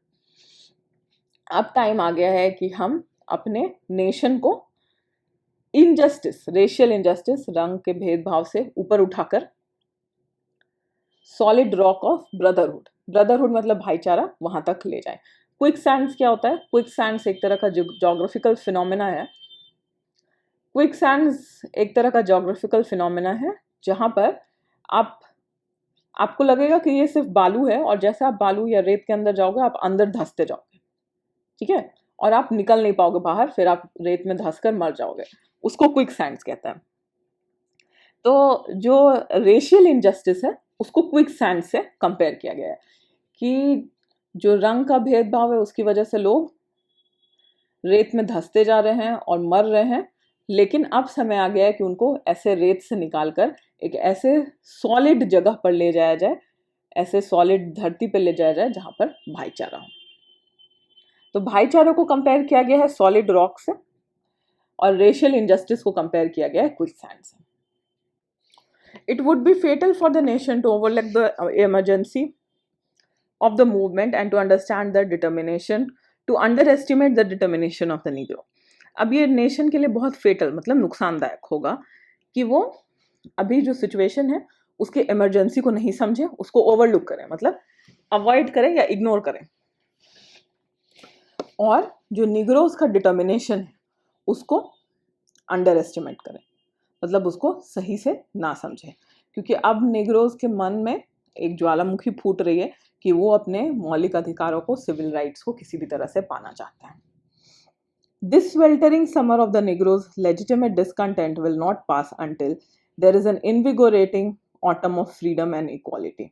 अब टाइम आ गया है कि हम अपने नेशन को इनजस्टिस, रेशियल इनजस्टिस, रंग के भेदभाव से ऊपर उठाकर solid rock of brotherhood, brotherhood मतलब भाईचारा, वहां तक ले जाए। क्विक सैंड्स क्या होता है? क्विक सैंड्स एक तरह का जोग्राफिकल फिनोमेना है। क्विक सैंड्स एक तरह का जोग्राफिकल फिनोमेना है जहां पर आपको लगेगा कि ये सिर्फ बालू है, और जैसे आप बालू या रेत के अंदर जाओगे आप अंदर धंसते जाओगे, ठीक है, और आप निकल नहीं पाओगे बाहर, फिर आप रेत में धंस कर मर जाओगे। उसको क्विक सैंड्स कहते हैं। तो जो रेशियल इनजस्टिस है उसको क्विक सैंड से कंपेयर किया गया है कि जो रंग का भेदभाव है उसकी वजह से लोग रेत में धंसते जा रहे हैं और मर रहे हैं, लेकिन अब समय आ गया है कि उनको ऐसे रेत से निकालकर एक ऐसे सॉलिड जगह पर ले जाया जाए, ऐसे सॉलिड धरती पर ले जाया जाए जहां पर भाईचारा हो। तो भाईचारे को कंपेयर किया गया है सॉलिड रॉक से और रेशियल इनजस्टिस को कंपेयर किया गया है क्विक सैंड से। It would be fatal for the nation to overlook the emergency of the movement and to understand the determination, to underestimate the determination of the Negro. अब ये nation के लिए बहुत फेटल मतलब नुकसानदायक होगा कि वो अभी जो सिचुएशन है उसके इमरजेंसी को नहीं समझे, उसको ओवरलुक करें, मतलब अवॉइड करें या इग्नोर करें। और जो निग्रोज का डिटर्मिनेशन है उसको अंडर एस्टिमेट करें, मतलब उसको सही से ना समझें, क्योंकि अब निग्रोज के मन में एक ज्वालामुखी फूट रही है कि वो अपने मौलिक अधिकारों को, सिविल राइट्स को किसी भी तरह से पाना चाहते हैं। This sweltering summer of the Negroes' legitimate discontent will not pass until there is an invigorating autumn of freedom and equality.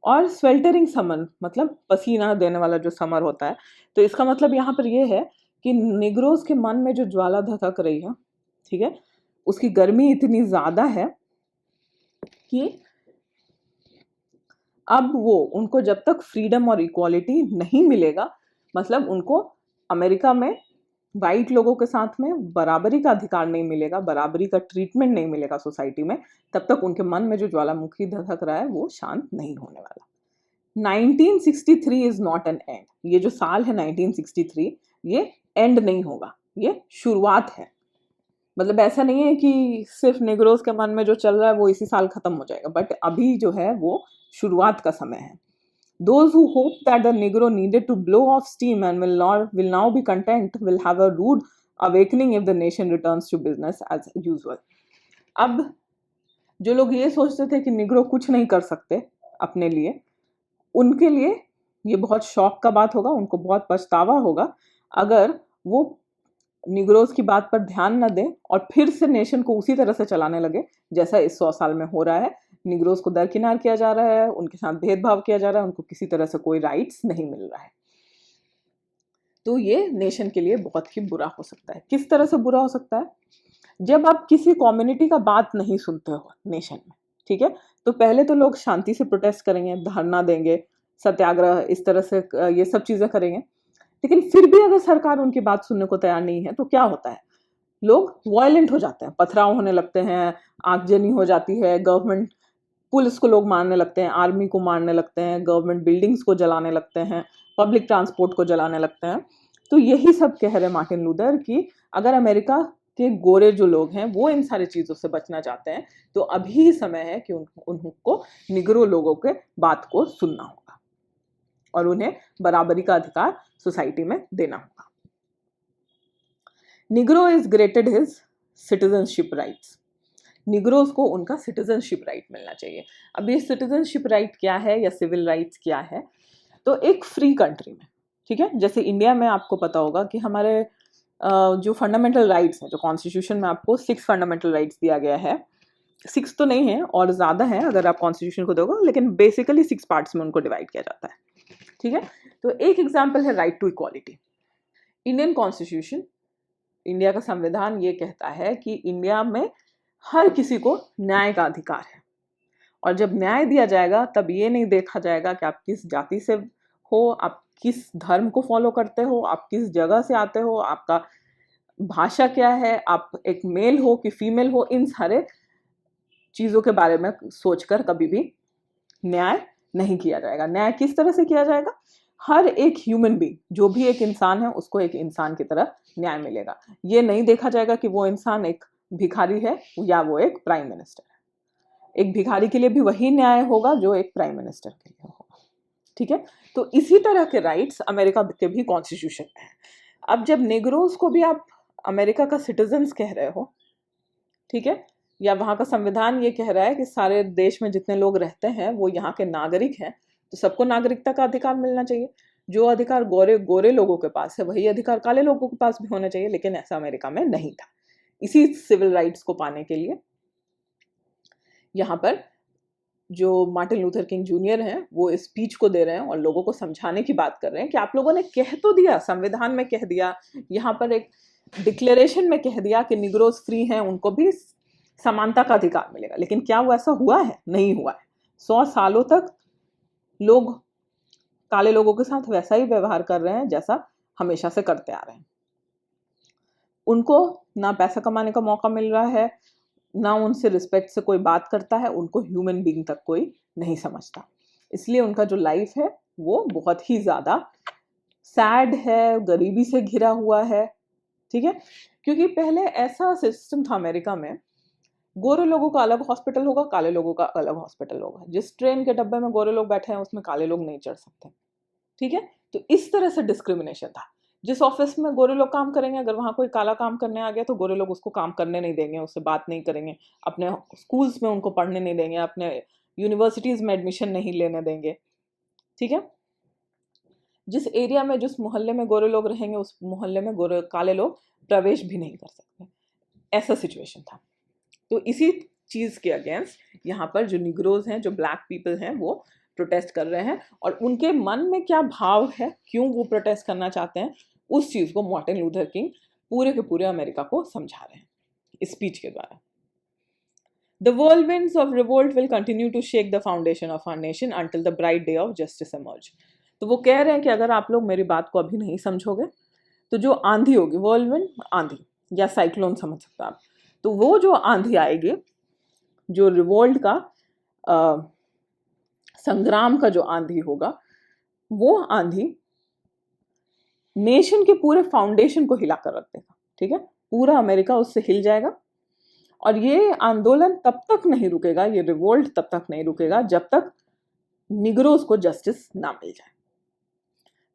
और स्वेल्टरिंग समर मतलब पसीना देने वाला जो समर होता है, तो इसका मतलब यहाँ पर ये है कि निग्रोज के मन में जो ज्वाला धधक रही है, ठीक है, उसकी गर्मी इतनी ज़्यादा है कि अब वो, उनको जब तक फ्रीडम और इक्वालिटी नहीं मिलेगा, मतलब उनको अमेरिका में वाइट लोगों के साथ में बराबरी का अधिकार नहीं मिलेगा, बराबरी का ट्रीटमेंट नहीं मिलेगा सोसाइटी में, तब तक उनके मन में जो ज्वालामुखी धधक रहा है वो शांत नहीं होने वाला। 1963 इज नॉट एन एंड। ये जो साल है 1963, ये एंड नहीं होगा, ये शुरुआत है। मतलब ऐसा नहीं है कि सिर्फ निग्रोज के मन में जो चल रहा है वो इसी साल खत्म हो जाएगा, बट अभी जो है वो शुरुआत का समय है। Those who hope that the Negro needed to blow off steam and will now be content will have a rude awakening if the nation returns to business as usual. अब जो लोग ये सोचते थे कि निग्रो कुछ नहीं कर सकते अपने लिए, उनके लिए ये बहुत शौक का बात होगा, उनको बहुत पछतावा होगा अगर वो निग्रोज की बात पर ध्यान न दें और फिर से नेशन को उसी तरह से चलाने लगे जैसा इस 100 साल में हो रहा है। निग्रोज को दरकिनार किया जा रहा है, उनके साथ भेदभाव किया जा रहा है, उनको किसी तरह से कोई राइट्स नहीं मिल रहा है। तो ये नेशन के लिए बहुत ही बुरा हो सकता है। किस तरह से बुरा हो सकता है? जब आप किसी कम्युनिटी का बात नहीं सुनते हो नेशन में, ठीक है, तो पहले तो लोग शांति से प्रोटेस्ट करेंगे, धरना देंगे, सत्याग्रह, इस तरह से ये सब चीजें करेंगे। लेकिन फिर भी अगर सरकार उनकी बात सुनने को तैयार नहीं है तो क्या होता है? लोग वायलेंट हो जाते हैं, पथराव होने लगते हैं, आगजनी हो जाती है, गवर्नमेंट पुलिस को लोग मारने लगते हैं, आर्मी को मारने लगते हैं, गवर्नमेंट बिल्डिंग्स को जलाने लगते हैं, पब्लिक ट्रांसपोर्ट को जलाने लगते हैं। तो यही सब कह रहे मार्टिन लूथर कि अगर अमेरिका के गोरे जो लोग हैं वो इन सारी चीज़ों से बचना चाहते हैं तो अभी समय है कि उनको निग्रो लोगों के बात को सुनना होगा और उन्हें बराबरी का अधिकार सोसाइटी में देना होगा। Negro is granted his citizenship rights. Negroes को उनका सिटीजनशिप राइट मिलना चाहिए। अब ये सिटीजनशिप राइट क्या है या सिविल राइट्स क्या है? तो एक फ्री कंट्री में, ठीक है, जैसे इंडिया में आपको पता होगा कि हमारे जो फंडामेंटल राइट्स हैं, जो कॉन्स्टिट्यूशन में आपको 6 फंडामेंटल राइट्स दिया गया है, 6 तो नहीं है और ज़्यादा है अगर आप कॉन्स्टिट्यूशन को देखो, लेकिन बेसिकली 6 पार्ट्स में उनको डिवाइड किया जाता है, ठीक है। तो एक एग्जाम्पल है right to equality. Indian constitution, India का संविधान ये कहता है कि इंडिया में हर किसी को न्याय का अधिकार है, और जब न्याय दिया जाएगा तब ये नहीं देखा जाएगा कि आप किस जाति से हो, आप किस धर्म को फॉलो करते हो, आप किस जगह से आते हो, आपका भाषा क्या है, आप एक मेल हो कि फीमेल हो, इन सारे चीज़ों के बारे में सोचकर कभी भी न्याय नहीं किया जाएगा। न्याय किस तरह से किया जाएगा? हर एक ह्यूमन बीइंग, जो भी एक इंसान है, उसको एक इंसान की तरह न्याय मिलेगा। ये नहीं देखा जाएगा कि वो इंसान एक भिखारी है या वो एक प्राइम मिनिस्टर है। एक भिखारी के लिए भी वही न्याय होगा जो एक प्राइम मिनिस्टर के लिए होगा, ठीक है। तो इसी तरह के राइट्स अमेरिका के भी कॉन्स्टिट्यूशन में है। अब जब नेग्रोज को भी आप अमेरिका का सिटीजन्स कह रहे हो, ठीक है, या वहाँ का संविधान ये कह रहा है कि सारे देश में जितने लोग रहते हैं वो यहाँ के नागरिक हैं, तो सबको नागरिकता का अधिकार मिलना चाहिए। जो अधिकार गोरे लोगों के पास है वही अधिकार काले लोगों के पास भी होना चाहिए, लेकिन ऐसा अमेरिका में नहीं था। इसी सिविल राइट्स को पाने के लिए यहाँ पर जो मार्टिन लूथर किंग जूनियर हैं वो इस स्पीच को दे रहे हैं और लोगों को समझाने की बात कर रहे हैं कि आप लोगों ने कह तो दिया, संविधान में कह दिया, यहाँ पर एक डिक्लेरेशन में कह दिया कि निग्रोज फ्री हैं, उनको भी समानता का अधिकार मिलेगा, लेकिन क्या वो ऐसा हुआ है? नहीं हुआ है। 100 सालों तक लोग काले लोगों के साथ वैसा ही व्यवहार कर रहे हैं जैसा हमेशा से करते आ रहे हैं। उनको ना पैसा कमाने का मौका मिल रहा है, ना उनसे रिस्पेक्ट से कोई बात करता है, उनको ह्यूमन बीइंग तक कोई नहीं समझता। इसलिए उनका जो लाइफ है वो बहुत ही ज़्यादा सैड है, गरीबी से घिरा हुआ है, ठीक है। क्योंकि पहले ऐसा सिस्टम था अमेरिका में गोरे लोगों का अलग हॉस्पिटल होगा, काले लोगों का अलग हॉस्पिटल होगा। जिस ट्रेन के डब्बे में गोरे लोग बैठे हैं उसमें काले लोग नहीं चढ़ सकते, ठीक है। तो इस तरह से डिस्क्रिमिनेशन था। जिस ऑफिस में गोरे लोग काम करेंगे, अगर वहां कोई काला काम करने आ गया तो गोरे लोग उसको काम करने नहीं देंगे, उससे बात नहीं करेंगे, अपने स्कूल्स में उनको पढ़ने नहीं देंगे, अपने यूनिवर्सिटीज में एडमिशन नहीं लेने देंगे, ठीक है। जिस एरिया में, जिस मोहल्ले में गोरे लोग रहेंगे, उस मोहल्ले में गोरे काले लोग प्रवेश भी नहीं कर सकते। ऐसा सिचुएशन था। तो इसी चीज के अगेंस्ट यहाँ पर जो निग्रोज हैं, जो ब्लैक पीपल हैं, वो प्रोटेस्ट कर रहे हैं। और उनके मन में क्या भाव है, क्यों वो प्रोटेस्ट करना चाहते हैं, उस चीज को मार्टिन लूथर किंग पूरे के पूरे अमेरिका को समझा रहे हैं इस स्पीच के द्वारा। The whirlwinds of revolt will continue to shake the foundation of our nation until the bright day of justice emerge. तो वो कह रहे हैं कि अगर आप लोग मेरी बात को अभी नहीं समझोगे तो जो आंधी होगी, whirlwind आंधी या साइक्लोन समझ सकते आप, तो वो जो आंधी आएगी, जो रिवोल्ट का संग्राम का जो आंधी होगा, वो आंधी नेशन के पूरे फाउंडेशन को हिला कर रख देगा, ठीक है। पूरा अमेरिका उससे हिल जाएगा। और ये आंदोलन तब तक नहीं रुकेगा, ये रिवोल्ट तब तक नहीं रुकेगा जब तक निग्रोज को जस्टिस ना मिल जाए।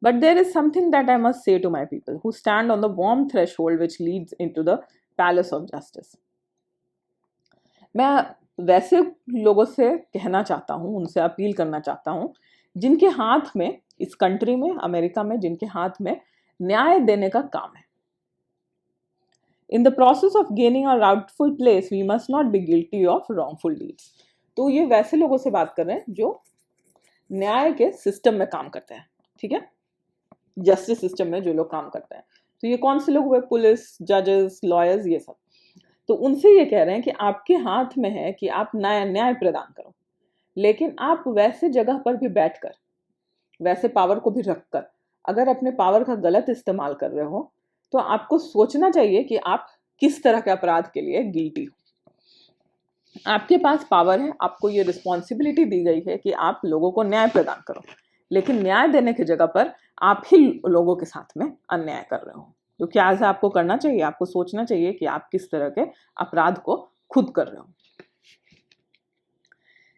But there is something that I must say to my people who stand on the warm threshold which leads into the palace of justice. मैं वैसे लोगों से कहना चाहता हूँ, उनसे अपील करना चाहता हूँ जिनके हाथ में, इस कंट्री में, अमेरिका में, जिनके हाथ में न्याय देने का काम है। In the process of gaining a rightful place, we must not be guilty of wrongful deeds. तो ये वैसे लोगों से बात कर रहे हैं जो न्याय के सिस्टम में काम करते हैं, ठीक है, जस्टिस सिस्टम में जो लोग काम करते हैं। तो ये कौन से लोग हुए? पुलिस, जजेस, लॉयर्स, ये सब। तो उनसे ये कह रहे हैं कि आपके हाथ में है कि आप न्याय प्रदान करो, लेकिन आप वैसे जगह पर भी बैठकर, वैसे पावर को भी रखकर, अगर अपने पावर का गलत इस्तेमाल कर रहे हो तो आपको सोचना चाहिए कि आप किस तरह के अपराध के लिए गिल्टी हो। आपके पास पावर है, आपको ये रिस्पॉन्सिबिलिटी दी गई है कि आप लोगों को न्याय प्रदान करो, लेकिन न्याय देने की जगह पर आप ही लोगों के साथ में अन्याय कर रहे हो। तो क्या ऐसा आपको करना चाहिए? आपको सोचना चाहिए कि आप किस तरह के अपराध को खुद कर रहे हो।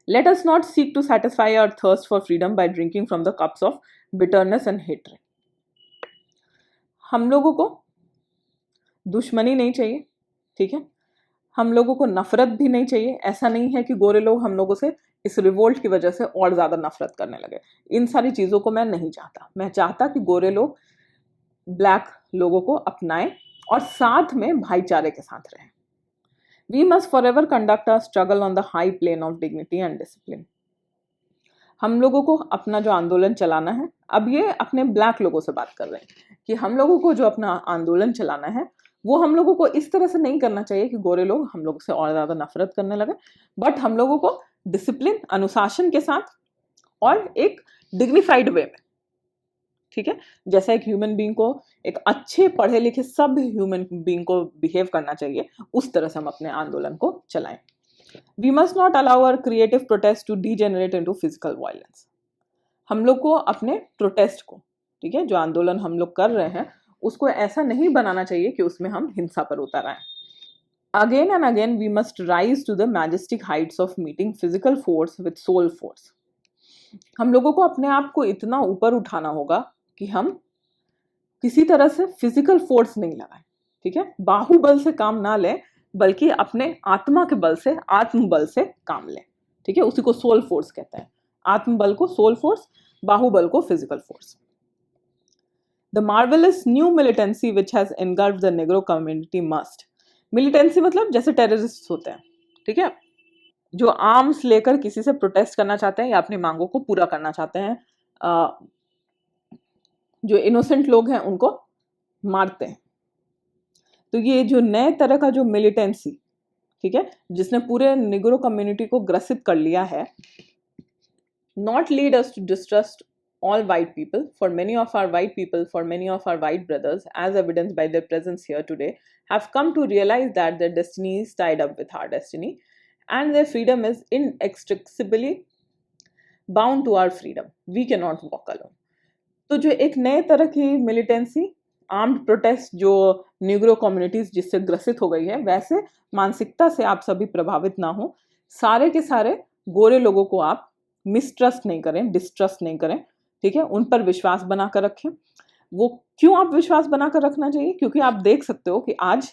Let us not seek to satisfy our thirst for freedom by drinking from the cups of bitterness and hatred. हम लोगों को दुश्मनी नहीं चाहिए, ठीक है। हम लोगों को नफरत भी नहीं चाहिए। ऐसा नहीं है कि गोरे लोग हम लोगों से इस रिवोल्ट की वजह से और ज्यादा नफरत करने लगे। इन सारी चीजों को मैं नहीं चाहता। मैं चाहता कि गोरे लोग ब्लैक लोगों को अपनाएं और साथ में भाईचारे के साथ रहें। We must forever conduct our struggle on the high plane of dignity and discipline. हम लोगों को अपना जो आंदोलन चलाना है, अब ये अपने ब्लैक लोगों से बात कर रहे हैं कि हम लोगों को जो अपना आंदोलन चलाना है वो हम लोगों को इस तरह से नहीं करना चाहिए कि गोरे लोग हम लोग से और ज्यादा नफरत करने लगे, बट हम लोगों को डिसिप्लिन, अनुशासन के साथ और एक डिग्निफाइड वे में, ठीक है, जैसा एक ह्यूमन बीइंग को, एक अच्छे पढ़े लिखे सब ह्यूमन बीइंग को बिहेव करना चाहिए, उस तरह से हम अपने आंदोलन को चलाएं। We must not allow our creative protest to degenerate into physical violence. हम लोग को अपने प्रोटेस्ट को, ठीक है, जो आंदोलन हम लोग कर रहे हैं उसको ऐसा नहीं बनाना चाहिए कि उसमें हम हिंसा पर उतर आए। Again and again we must rise to the majestic heights of meeting physical force with soul force. हम लोगों को अपने आप को इतना ऊपर उठाना होगा कि हम किसी तरह से फिजिकल फोर्स नहीं लगाएं, ठीक है, बाहुबल से काम ना लें, बल्कि अपने आत्मा के बल से, आत्मबल से काम लें, ठीक है। उसी को सोल फोर्स कहते हैं। आत्मबल को सोल फोर्स, बाहुबल को physical force. The marvellous new militancy which has engulfed the Negro community must. Militancy मतलब जैसे टेररिस्ट होते हैं, ठीक है, जो आर्म्स लेकर किसी से प्रोटेस्ट करना चाहते हैं या अपनी मांगों को पूरा करना चाहते हैं, जो इनोसेंट लोग हैं उनको मारते हैं। तो ये जो नए तरह का जो मिलिटेंसी, ठीक है, जिसने पूरे निग्रो कम्युनिटी को ग्रसित कर लिया है, not lead us to distrust all white people. For many of our white people, for many of our white brothers, as evidenced by their presence here today, have come to realize that their destiny is tied up with our destiny and their freedom is inextricably bound to our freedom. We cannot walk alone. तो जो एक नए तरह की militancy, armed protest जो Negro communities जिससे ग्रसित हो गई है, वैसे मानसिकता से आप सभी प्रभावित ना हो। सारे के सारे गोरे लोगों को आप मिसट्रस्ट नहीं करें, डिस्ट्रस्ट नहीं करें, ठीक है, उन पर विश्वास बनाकर रखें। वो क्यों आप विश्वास बनाकर रखना चाहिए? क्योंकि आप देख सकते हो कि आज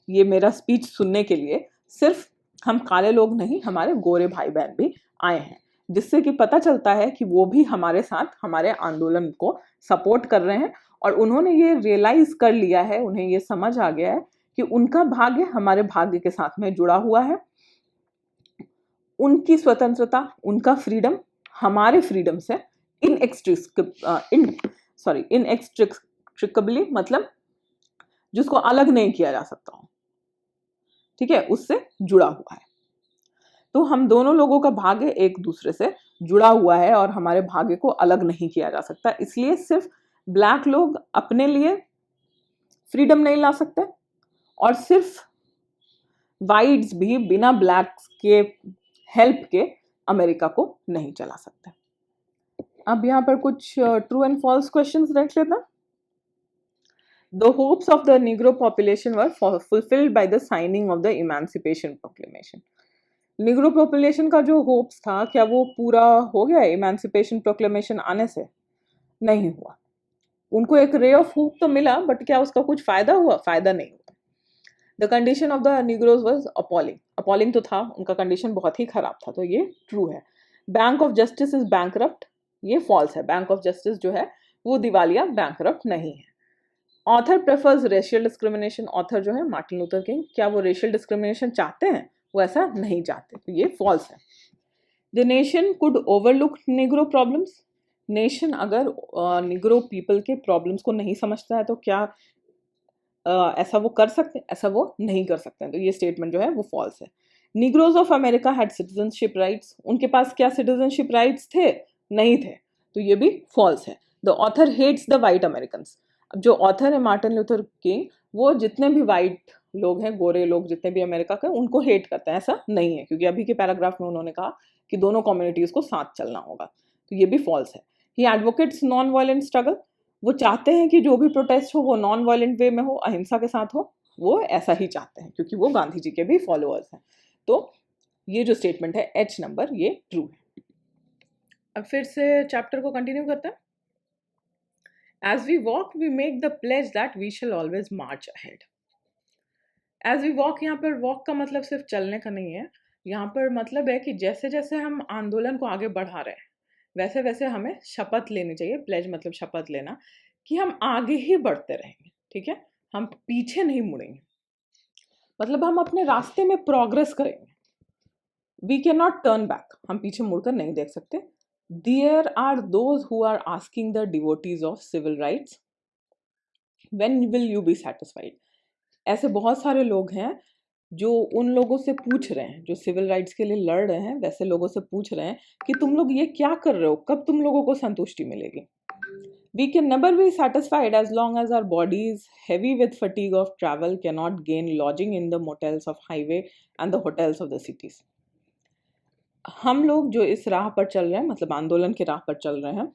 ये मेरा स्पीच सुनने के लिए सिर्फ हम काले लोग नहीं, हमारे गोरे भाई बहन भी आए हैं, जिससे कि पता चलता है कि वो भी हमारे साथ हमारे आंदोलन को सपोर्ट कर रहे हैं और उन्होंने ये रियलाइज कर लिया है, उन्हें ये समझ आ गया है कि उनका भाग्य हमारे भाग्य के साथ में जुड़ा हुआ है। उनकी स्वतंत्रता, उनका फ्रीडम हमारे फ्रीडम से इनएक्सट्रिकेबली, मतलब जिसको अलग नहीं किया जा सकता हो, ठीक है, उससे जुड़ा हुआ है। तो हम दोनों लोगों का भाग्य एक दूसरे से जुड़ा हुआ है और हमारे भाग्य को अलग नहीं किया जा सकता। इसलिए सिर्फ ब्लैक लोग अपने लिए फ्रीडम नहीं ला सकते और सिर्फ वाइट्स भी बिना ब्लैक्स के हेल्प के अमेरिका को नहीं चला सकते। अब यहाँ पर कुछ ट्रू एंड फॉल्स क्वेश्चंस देख लेते हैं। The hopes of the Negro population were fulfilled by the signing of the Emancipation Proclamation. Negro population का जो होप्स था, क्या वो पूरा हो गया इमेंसिपेशन प्रोक्लेमेशन आने से? नहीं हुआ। उनको एक रे ऑफ होप तो मिला, बट क्या उसका कुछ फायदा हुआ? फायदा नहीं हुआ। The condition of the Negroes was appalling. Appalling तो था, उनका कंडीशन बहुत ही खराब था, तो ये ट्रू है। Bank of justice is bankrupt, ये फॉल्स है। बैंक ऑफ जस्टिस जो है वो दिवालिया, बैंकरप्ट नहीं है। Author prefers racial discrimination, author जो है मार्टिन लूथर किंग, क्या वो रेशियल डिस्क्रिमिनेशन चाहते हैं? वो ऐसा नहीं चाहते, तो ये फॉल्स है। The nation could overlook Negro problems, nation अगर निग्रो पीपल के प्रॉब्लम्स को नहीं समझता है तो क्या ऐसा वो कर सकते हैं? ऐसा वो नहीं कर सकते हैं, तो ये स्टेटमेंट जो है वो फॉल्स है। Negroes of America had citizenship rights, उनके पास क्या सिटीजनशिप राइट्स थे? नहीं थे, तो ये भी फॉल्स है। The author hates the white American, अब जो ऑथर है मार्टिन लूथर किंग, वो जितने भी वाइट लोग हैं, गोरे लोग जितने भी अमेरिका के, उनको हेट करते हैं, ऐसा नहीं है, क्योंकि अभी के पैराग्राफ में उन्होंने कहा कि दोनों कम्युनिटीज को साथ चलना होगा, तो ये भी फॉल्स है। ही एडवोकेट्स नॉन वायलेंट स्ट्रगल, वो चाहते हैं कि जो भी प्रोटेस्ट हो वो नॉन वायलेंट वे में हो, अहिंसा के साथ हो, वो ऐसा ही चाहते हैं क्योंकि वो गांधी जी के भी फॉलोअर्स हैं। तो ये जो स्टेटमेंट है एच नंबर, ये ट्रू है। अब फिर से चैप्टर को कंटिन्यू करते हैं। As we walk, we make the pledge that we shall always march ahead. As we walk, यहाँ पर walk का मतलब सिर्फ चलने का नहीं है, यहाँ पर मतलब है कि जैसे जैसे हम आंदोलन को आगे बढ़ा रहे हैं, वैसे वैसे हमें शपथ लेनी चाहिए। प्लेज मतलब शपथ लेना, कि हम आगे ही बढ़ते रहेंगे, ठीक है, हम पीछे नहीं मुड़ेंगे, मतलब हम अपने रास्ते में प्रोग्रेस करेंगे। We can not turn back, हम पीछे मुड़कर नहीं देख सकते। There are those who are asking the devotees of civil rights, when will you be satisfied? ऐसे बहुत सारे लोग हैं जो उन लोगों से पूछ रहे हैं, जो सिविल राइट्स के लिए लड़ रहे हैं, वैसे लोगों से पूछ रहे हैं कि तुम लोग ये क्या कर रहे हो, कब तुम लोगों को संतुष्टि मिलेगी? We can never be satisfied as long as our bodies, heavy with fatigue of travel, cannot gain lodging in the motels of highway and the hotels of the cities. हम लोग जो इस राह पर चल रहे हैं, मतलब आंदोलन की राह पर चल रहे हैं,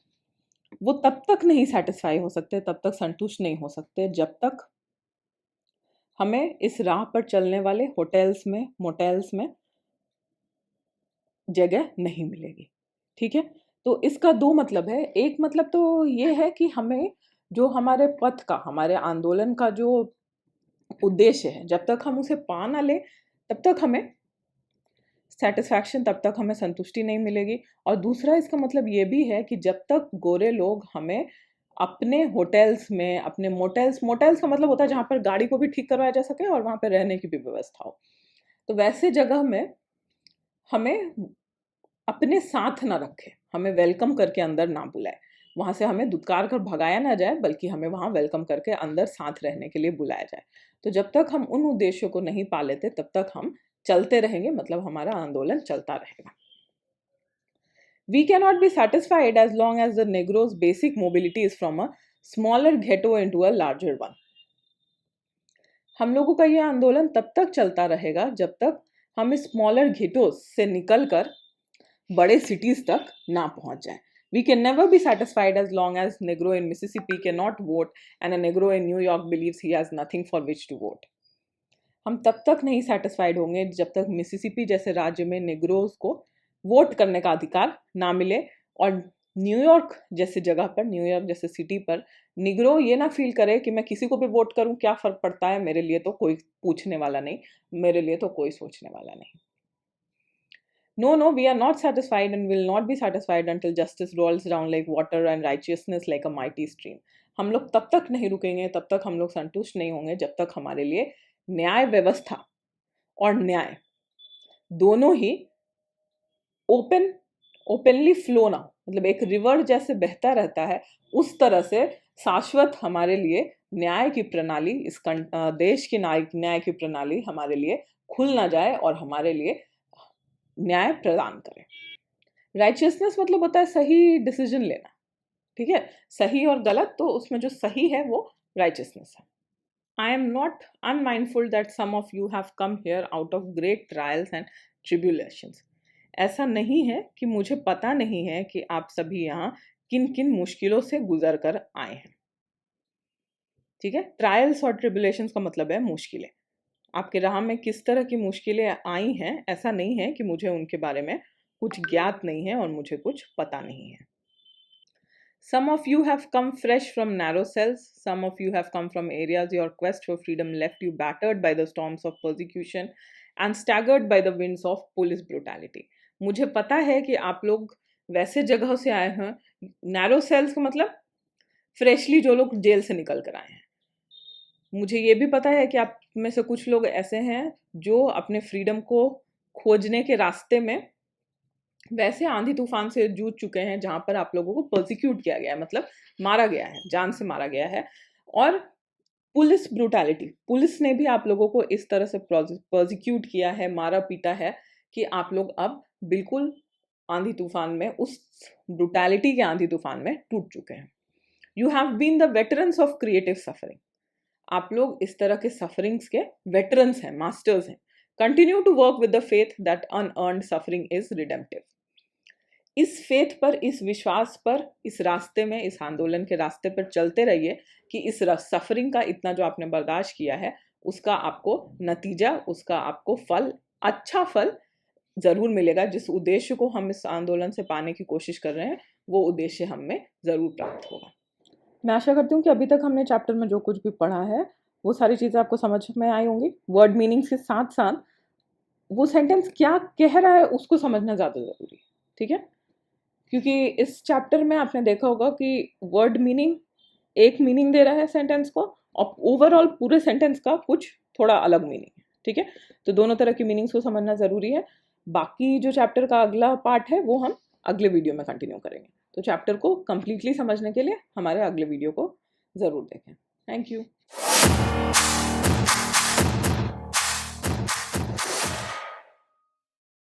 वो तब तक नहीं सेटिस्फाई हो सकते, तब तक संतुष्ट नहीं हो सकते, जब तक हमें इस राह पर चलने वाले होटल्स में, मोटेल्स में जगह नहीं मिलेगी, ठीक है। तो इसका दो मतलब है। एक मतलब तो ये है कि हमें जो हमारे पथ का, हमारे आंदोलन का जो उद्देश्य है, जब तक हम उसे पा ना ले तब तक हमें सेटिस्फैक्शन, तब तक हमें संतुष्टि नहीं मिलेगी। और दूसरा इसका मतलब ये भी है कि जब तक गोरे लोग हमें अपने होटल्स में, अपने मोटेल्स, मोटेल्स का मतलब होता है जहाँ पर गाड़ी को भी ठीक करवाया जा सके और वहाँ पर रहने की भी व्यवस्था हो, तो वैसे जगह में हमें अपने साथ ना रखे, हमें वेलकम करके अंदर ना बुलाए, वहाँ से हमें दुत्कार कर भगाया ना जाए, बल्कि हमें वहाँ वेलकम करके अंदर साथ रहने के लिए बुलाया जाए। तो जब तक हम उन उद्देश्यों को नहीं पा लेते तब तक हम चलते रहेंगे, मतलब हमारा आंदोलन चलता रहेगा। We cannot be satisfied as long as the Negroes' basic mobility is from a smaller ghetto into a larger one. हम लोगों का यह आंदोलन तब तक चलता रहेगा जब तक हम स्मॉलर घेटोस से निकलकर बड़े सिटीज तक ना पहुंच जाए। We can never be satisfied as long as Negro in Mississippi cannot vote and a Negro in New York believes he has nothing for which to vote. हम तब तक नहीं सेटिस्फाइड होंगे जब तक मिसिसिपी जैसे राज्य में निग्रोज को वोट करने का अधिकार ना मिले और न्यूयॉर्क जैसे जगह पर, न्यूयॉर्क जैसे सिटी पर निग्रो ये ना फील करे कि मैं किसी को भी वोट करूं क्या फर्क पड़ता है, मेरे लिए तो कोई पूछने वाला नहीं, मेरे लिए तो कोई सोचने वाला नहीं. No, we are not satisfied and will not be satisfied until justice rolls down like water and righteousness like a mighty stream. हम लोग तब तक नहीं रुकेंगे, तब तक हम लोग संतुष्ट नहीं होंगे जब तक हमारे लिए न्याय व्यवस्था और न्याय दोनों ही ओपनली फ्लो ना, मतलब एक रिवर जैसे बहता रहता है उस तरह से शाश्वत हमारे लिए न्याय की प्रणाली, इस देश की न्याय की प्रणाली हमारे लिए खुल ना जाए और हमारे लिए न्याय प्रदान करें. राइचियसनेस मतलब होता है सही डिसीजन लेना, ठीक है, सही और गलत, तो उसमें जो सही है वो राइचियसनेस है. I am not unmindful that some of you have come here out of great trials and tribulations. ऐसा नहीं है कि मुझे पता नहीं है कि आप सभी यहाँ किन किन मुश्किलों से गुजर कर आए हैं. ठीक है, ट्रायल्स और ट्रिबुलेशंस का मतलब है मुश्किलें. आपके राह में किस तरह की मुश्किलें आई हैं, ऐसा नहीं है कि मुझे उनके बारे में कुछ ज्ञात नहीं है और मुझे कुछ पता नहीं है. Some of you have come fresh from narrow cells. Some of you have come from areas your quest for freedom left you battered by the storms of persecution and staggered by the winds of police brutality. मुझे पता है कि आप लोग वैसे जगहों से आए हैं, नैरो सेल्स का मतलब फ्रेशली जो लोग जेल से निकल कर आए हैं. मुझे ये भी पता है कि आप में से कुछ लोग ऐसे हैं जो अपने फ्रीडम को खोजने के रास्ते में वैसे आंधी तूफान से जूझ चुके हैं जहां पर आप लोगों को प्रोसिक्यूट किया गया है, मतलब मारा गया है, जान से मारा गया है. और पुलिस ब्रूटैलिटी, पुलिस ने भी आप लोगों को इस तरह से प्रोसिक्यूट किया है, मारा पीटा है कि आप लोग अब बिल्कुल आंधी तूफान में, उस ब्रूटैलिटी के आंधी तूफान में टूट चुके हैं. You have been the veterans of creative suffering. आप लोग इस तरह के सफरिंग्स के वेटरन्स हैं, मास्टर्स हैं. Continue to work with the faith that unearned suffering is redemptive. इस फेथ पर, इस विश्वास पर, इस रास्ते में, इस आंदोलन के रास्ते पर चलते रहिए कि इस सफरिंग का इतना जो आपने बर्दाश्त किया है उसका आपको नतीजा, उसका आपको फल, अच्छा फल जरूर मिलेगा. जिस उद्देश्य को हम इस आंदोलन से पाने की कोशिश कर रहे हैं वो उद्देश्य हमें जरूर प्राप्त होगा. मैं आशा करती हूँ कि अभी तक हमने चैप्टर में जो कुछ भी पढ़ा है वो सारी चीज़ें आपको समझ में आई होंगी. वर्ड मीनिंग्स के साथ साथ वो सेंटेंस क्या कह रहा है उसको समझना ज़्यादा ज़रूरी है. ठीक है, क्योंकि इस चैप्टर में आपने देखा होगा कि वर्ड मीनिंग एक मीनिंग दे रहा है सेंटेंस को और ओवरऑल पूरे सेंटेंस का कुछ थोड़ा अलग मीनिंग है. ठीक है, तो दोनों तरह की मीनिंग्स को समझना ज़रूरी है. बाकी जो चैप्टर का अगला पार्ट है वो हम अगले वीडियो में कंटिन्यू करेंगे. तो चैप्टर को कंप्लीटली समझने के लिए हमारे अगले वीडियो को ज़रूर देखें. Thank you.